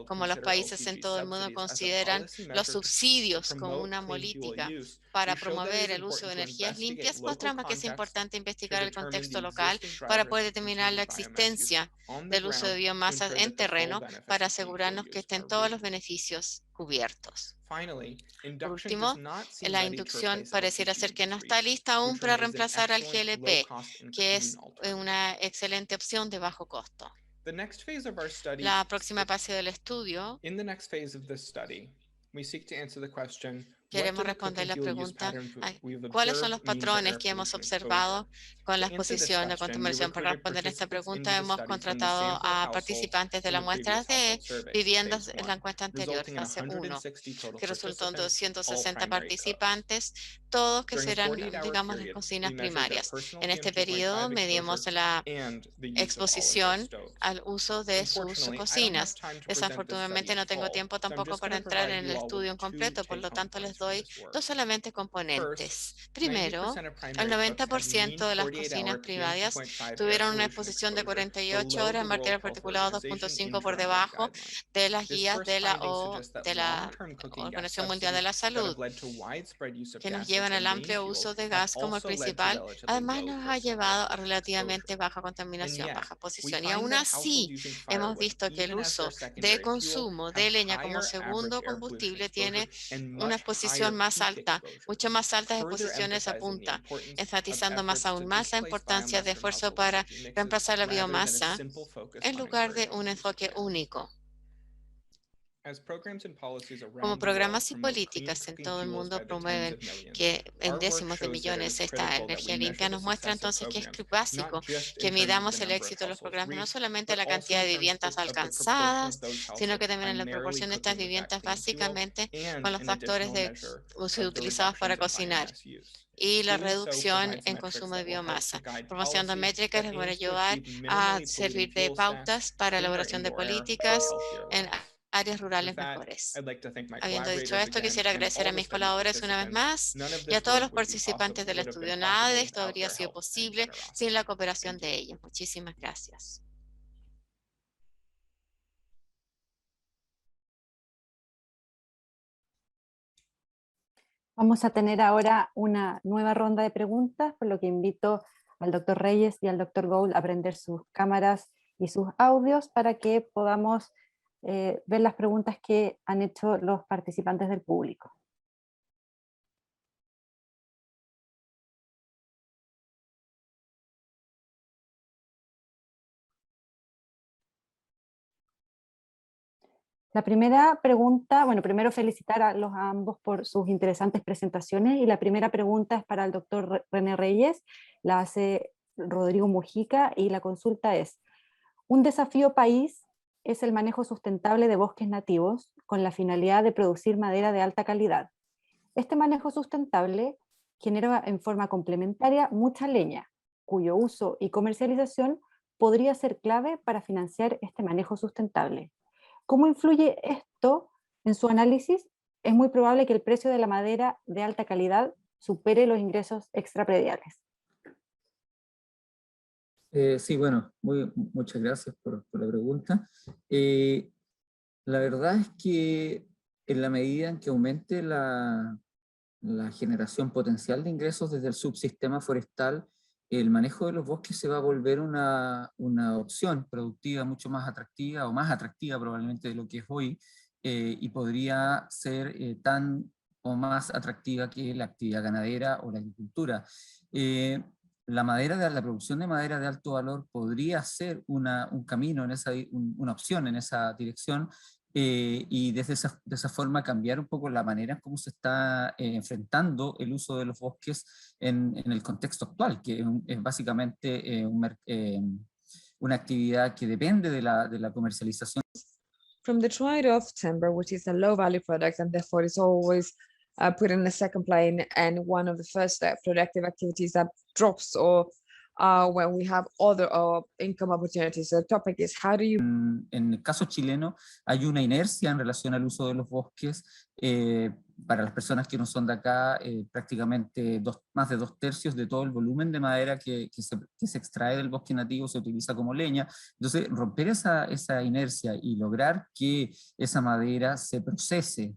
como los países en todo el mundo consideran los subsidios como una política para promover el uso de energías limpias. Mostramos que es importante investigar el contexto local para poder determinar la existencia del uso de biomasa en terreno para asegurarnos que estén todos los beneficios cubiertos. Por último, la inducción pareciera ser que no está lista aún para reemplazar al GLP, que es una excelente opción de bajo costo. La próxima fase del estudio, queremos responder la pregunta, ¿cuáles son los patrones que hemos observado con la exposición de contaminación? Para responder esta pregunta hemos contratado a participantes de la muestra de viviendas en la encuesta anterior, fase 1, que resultó en 260 participantes, todos que serán, digamos, las cocinas primarias. En este periodo medimos la exposición al uso de sus cocinas. Desafortunadamente no tengo tiempo tampoco para entrar en el estudio en completo, por lo tanto les doy dos elementos componentes. Primero, el 90% de las cocinas privadas tuvieron una exposición de 48 horas en material particulado 2.5 por debajo de las guías de la Organización Mundial de la Salud, que nos llevan al amplio uso de gas como el principal. Además, nos ha llevado a relativamente baja contaminación, baja exposición. Y aún así, hemos visto que el uso de consumo de leña como segundo combustible tiene una exposición más alta, mucho más altas exposiciones a punta, enfatizando aún más la importancia de esfuerzo para reemplazar la biomasa en lugar de un enfoque único. Como programas y políticas en todo el mundo promueven que en décimos de millones esta energía limpia, nos muestra entonces que es básico que midamos el éxito de los programas, no solamente la cantidad de viviendas alcanzadas, sino que también en la proporción de estas viviendas básicamente con los factores utilizados para cocinar y la reducción en consumo de biomasa. Promocionando métricas les van a ayudar a servir de pautas para elaboración de políticas en áreas rurales mejores. Habiendo dicho esto, quisiera agradecer a mis colaboradores una vez más y a todos los participantes del estudio. Nada de esto habría sido posible sin la cooperación de ellos. Muchísimas gracias. Vamos a tener ahora una nueva ronda de preguntas, por lo que invito al doctor Reyes y al doctor Gould a prender sus cámaras y sus audios para que podamos ver las preguntas que han hecho los participantes del público. La primera pregunta, bueno, primero felicitar a ambos por sus interesantes presentaciones, y la primera pregunta es para el doctor René Reyes, la hace Rodrigo Mujica, y la consulta es: un desafío país es el manejo sustentable de bosques nativos con la finalidad de producir madera de alta calidad. Este manejo sustentable genera en forma complementaria mucha leña, cuyo uso y comercialización podría ser clave para financiar este manejo sustentable. ¿Cómo influye esto en su análisis? Es muy probable que el precio de la madera de alta calidad supere los ingresos extraprediales. Sí, bueno, muchas gracias por la pregunta. La verdad es que en la medida en que aumente la generación potencial de ingresos desde el subsistema forestal, el manejo de los bosques se va a volver una opción productiva mucho más atractiva, o más atractiva probablemente de lo que es hoy, y podría ser tan o más atractiva que la actividad ganadera o la agricultura. La producción de madera de alto valor podría ser un camino, una opción en esa dirección, y de esa forma cambiar un poco la manera en cómo se está enfrentando el uso de los bosques en el contexto actual, que es básicamente una actividad que depende de la comercialización. From the trade-off timber, which is a low-value product and therefore is always put in a second plane and one of the first productive activities that drops, or when we have other income opportunities. The topic is how do you... En el caso chileno hay una inercia en relación al uso de los bosques. Para las personas que no son de acá, prácticamente más de 2/3 de todo el volumen de madera que se extrae del bosque nativo se utiliza como leña. Entonces, romper esa inercia y lograr que esa madera se procese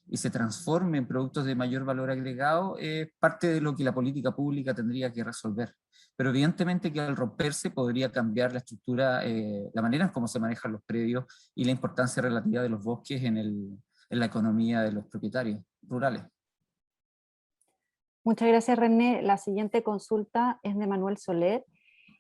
y se transforme en productos de mayor valor agregado es parte de lo que la política pública tendría que resolver. Pero evidentemente que al romperse podría cambiar la estructura, la manera en cómo se manejan los predios y la importancia relativa de los bosques en la economía de los propietarios rurales. Muchas gracias, René. La siguiente consulta es de Manuel Soler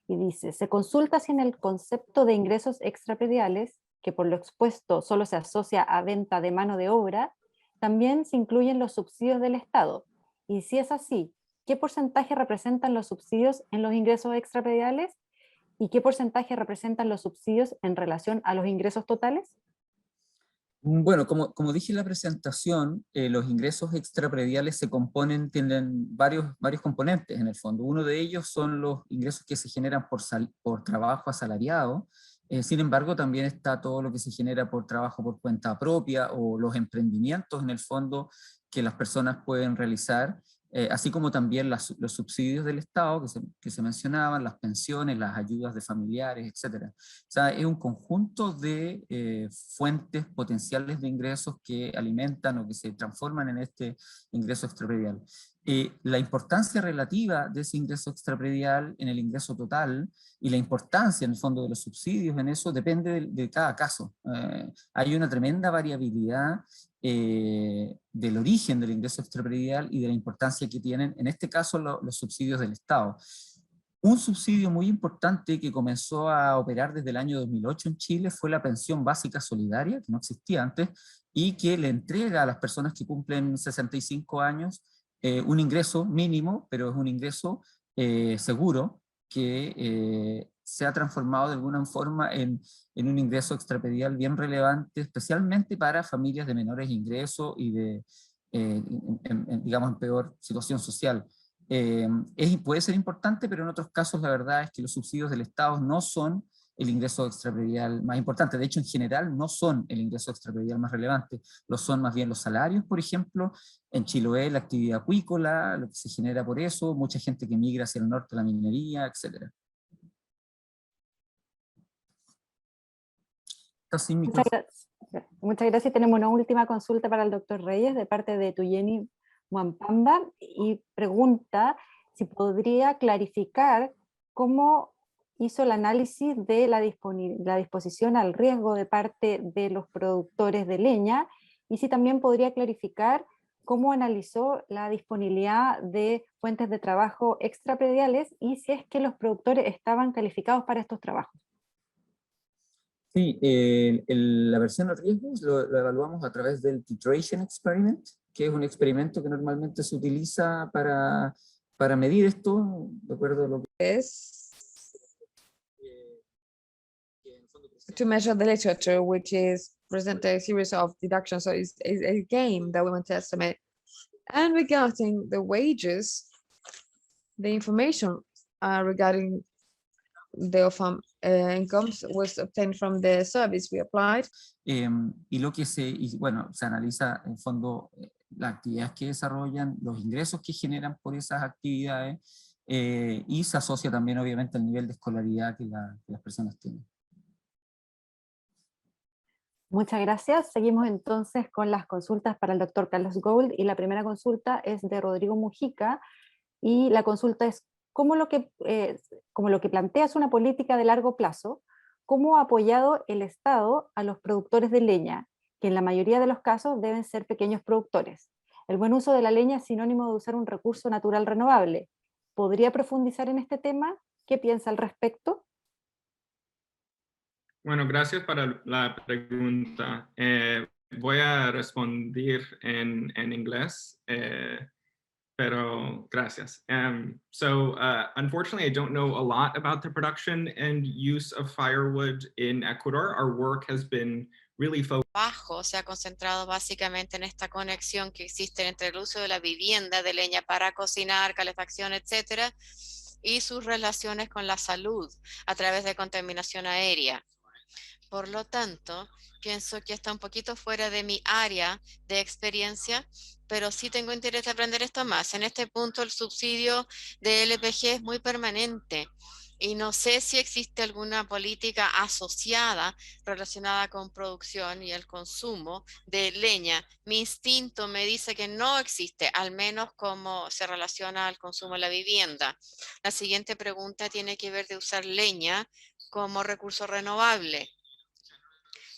y dice: se consulta si en el concepto de ingresos extraprediales, que por lo expuesto solo se asocia a venta de mano de obra, también se incluyen los subsidios del Estado, y si es así, ¿qué porcentaje representan los subsidios en los ingresos extraprediales? ¿Y qué porcentaje representan los subsidios en relación a los ingresos totales? Bueno, como dije en la presentación, los ingresos extraprediales tienen varios componentes en el fondo. Uno de ellos son los ingresos que se generan por trabajo asalariado. Sin embargo, también está todo lo que se genera por trabajo por cuenta propia, o los emprendimientos en el fondo que las personas pueden realizar, así como también los subsidios del Estado que se mencionaban, las pensiones, las ayudas de familiares, etc. O sea, es un conjunto de fuentes potenciales de ingresos que alimentan o que se transforman en este ingreso extrapredial. La importancia relativa de ese ingreso extrapredial en el ingreso total y la importancia en el fondo de los subsidios en eso depende de cada caso. Hay una tremenda variabilidad del origen del ingreso extrapredial y de la importancia que tienen, en este caso, los subsidios del Estado. Un subsidio muy importante que comenzó a operar desde el año 2008 en Chile fue la pensión básica solidaria, que no existía antes, y que le entrega a las personas que cumplen 65 años un ingreso mínimo, pero es un ingreso seguro, que se ha transformado de alguna forma en un ingreso extrapredial bien relevante, especialmente para familias de menores ingresos y digamos, en peor situación social. Puede ser importante, pero en otros casos la verdad es que los subsidios del Estado no son el ingreso extrapredial más importante. De hecho, en general no son el ingreso extrapredial más relevante, lo son más bien los salarios, por ejemplo. En Chiloé la actividad acuícola, lo que se genera por eso, mucha gente que migra hacia el norte, la minería, etc. Muchas gracias. Tenemos una última consulta para el doctor Reyes de parte de Tuyeni Muampamba y pregunta si podría clarificar cómo hizo el análisis de la disposición al riesgo de parte de los productores de leña y si también podría clarificar cómo analizó la disponibilidad de fuentes de trabajo extraprediales y si es que los productores estaban calificados para estos trabajos. Sí, la versión de riesgos lo evaluamos a través del Titration Experiment, que es un experimento que normalmente se utiliza para medir esto, de acuerdo a lo que es to measure the literature, which is present a series of deductions, so it's a game that we want to estimate. And regarding the wages, the information regarding the incomes was obtained from the service we applied. Y lo que se analiza en fondo las actividades que desarrollan, los ingresos que generan por esas actividades, y se asocia también obviamente al nivel de escolaridad que las personas tienen. Muchas gracias. Seguimos entonces con las consultas para el doctor Carlos Gould y la primera consulta es de Rodrigo Mujica y la consulta es como lo que plantea es una política de largo plazo, ¿cómo ha apoyado el Estado a los productores de leña, que en la mayoría de los casos deben ser pequeños productores? El buen uso de la leña es sinónimo de usar un recurso natural renovable. ¿Podría profundizar en este tema? ¿Qué piensa al respecto? Bueno, gracias para la pregunta. Voy a responder en inglés, pero gracias. Unfortunately, I don't know a lot about the production and use of firewood in Ecuador. Our work has been really focused. Se ha concentrado básicamente en esta conexión que existe entre el uso de la vivienda de leña para cocinar, calefacción, etcétera, y sus relaciones con la salud a través de contaminación aérea. Por lo tanto, pienso que está un poquito fuera de mi área de experiencia, pero sí tengo interés de aprender esto más. En este punto el subsidio de LPG es muy permanente y no sé si existe alguna política asociada relacionada con producción y el consumo de leña. Mi instinto me dice que no existe, al menos como se relaciona al consumo de la vivienda. La siguiente pregunta tiene que ver de usar leña como recurso renovable.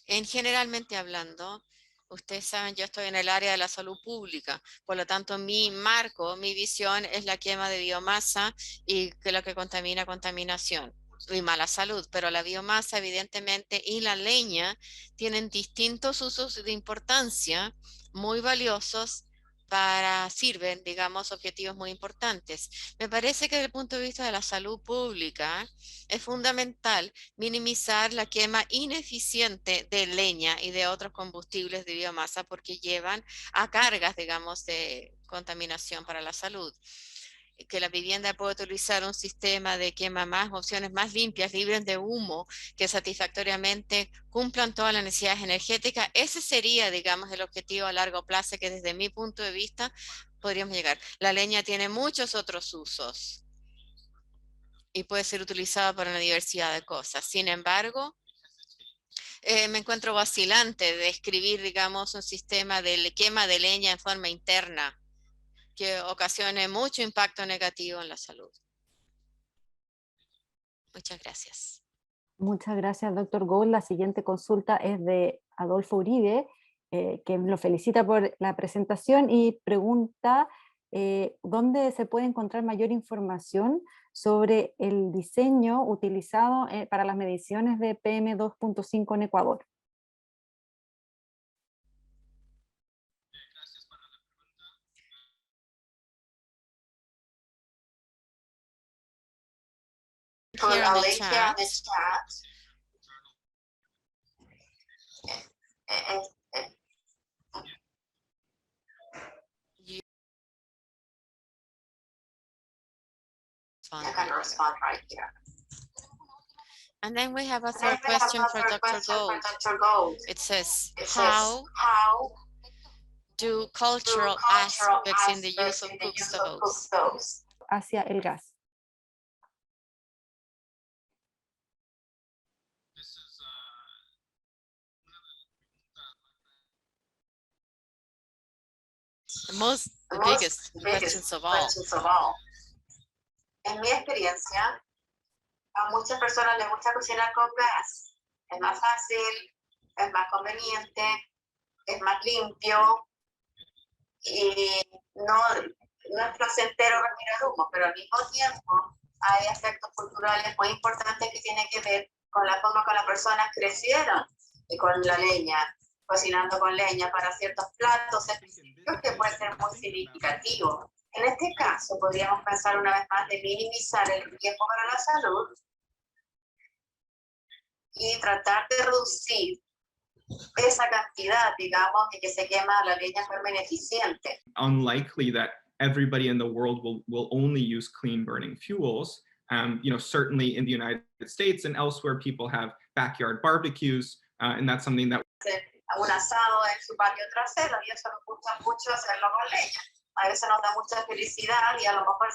Generalmente hablando, ustedes saben, yo estoy en el área de la salud pública, por lo tanto mi marco, mi visión es la quema de biomasa y que lo que contamina, contaminación y mala salud, pero la biomasa evidentemente y la leña tienen distintos usos de importancia muy valiosos sirven, digamos, objetivos muy importantes. Me parece que desde el punto de vista de la salud pública es fundamental minimizar la quema ineficiente de leña y de otros combustibles de biomasa porque llevan a cargas, digamos, de contaminación para la salud. Que la vivienda pueda utilizar un sistema de quema más, opciones más limpias, libres de humo, que satisfactoriamente cumplan todas las necesidades energéticas. Ese sería, digamos, el objetivo a largo plazo que desde mi punto de vista podríamos llegar. La leña tiene muchos otros usos y puede ser utilizada para una diversidad de cosas. Sin embargo, me encuentro vacilante de describir, digamos, un sistema de quema de leña en forma interna que ocasione mucho impacto negativo en la salud. Muchas gracias. Muchas gracias, doctor Gould. La siguiente consulta es de Adolfo Uribe, que lo felicita por la presentación y pregunta dónde se puede encontrar mayor información sobre el diseño utilizado para las mediciones de PM2.5 en Ecuador. Here on the chat. Respond right here. And then we have a third question for Dr. Gould. It says, how do cultural aspects in the use of cook stoves hacia el gas? the biggest questions of all. En mi experiencia, a muchas personas les gusta cocinar con gas. Es más fácil, es más conveniente, es más limpio y no es placentero respirar humo, pero al mismo tiempo hay aspectos culturales muy importantes que tienen que ver con la forma que las personas crecieron y con la leña, cocinando con leña para ciertos platos específicos que puede ser muy significativo. En este caso, podríamos pensar una vez más de minimizar el riesgo para la salud y tratar de reducir esa cantidad, digamos, de que se quema la leña de forma ineficiente. Unlikely that everybody in the world will only use clean burning fuels. You know, certainly in the United States and elsewhere, people have backyard barbecues, and that's something that un asado en su patio trasero y eso nos gusta mucho hacerlo con leña. A veces nos da mucha felicidad y a lo mejor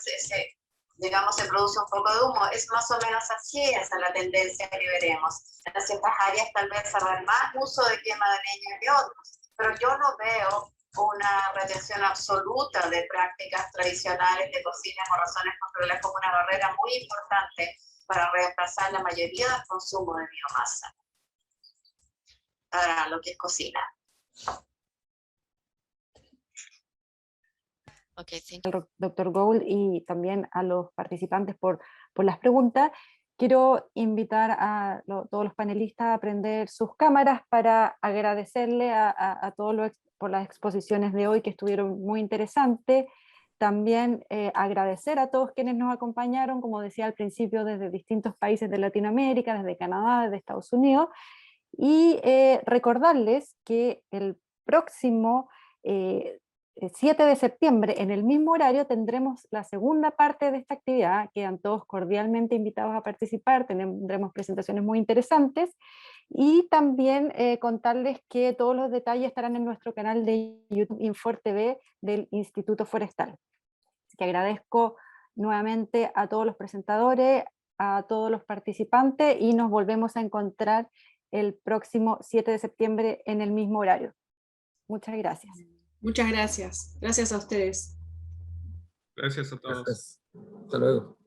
digamos, se produce un poco de humo. Es más o menos así, esa es la tendencia que veremos. En ciertas áreas tal vez habrá más uso de quema de leña que otros, pero yo no veo una retención absoluta de prácticas tradicionales de cocina por razones culturales como una barrera muy importante para reemplazar la mayoría del consumo de biomasa para lo que es cocina. Okay, thank you. Al doctor Gould y también a los participantes por las preguntas. Quiero invitar a todos los panelistas a prender sus cámaras para agradecerle a todos por las exposiciones de hoy que estuvieron muy interesantes. También agradecer a todos quienes nos acompañaron, como decía al principio, desde distintos países de Latinoamérica, desde Canadá, desde Estados Unidos, y recordarles que el próximo 7 de septiembre, en el mismo horario, tendremos la segunda parte de esta actividad. Quedan todos cordialmente invitados a participar, tendremos presentaciones muy interesantes, y también contarles que todos los detalles estarán en nuestro canal de YouTube Infor TV del Instituto Forestal. Así que agradezco nuevamente a todos los presentadores, a todos los participantes, y nos volvemos a encontrar el próximo 7 de septiembre en el mismo horario. Muchas gracias. Muchas gracias. Gracias a ustedes. Gracias a todos. Gracias. Hasta luego.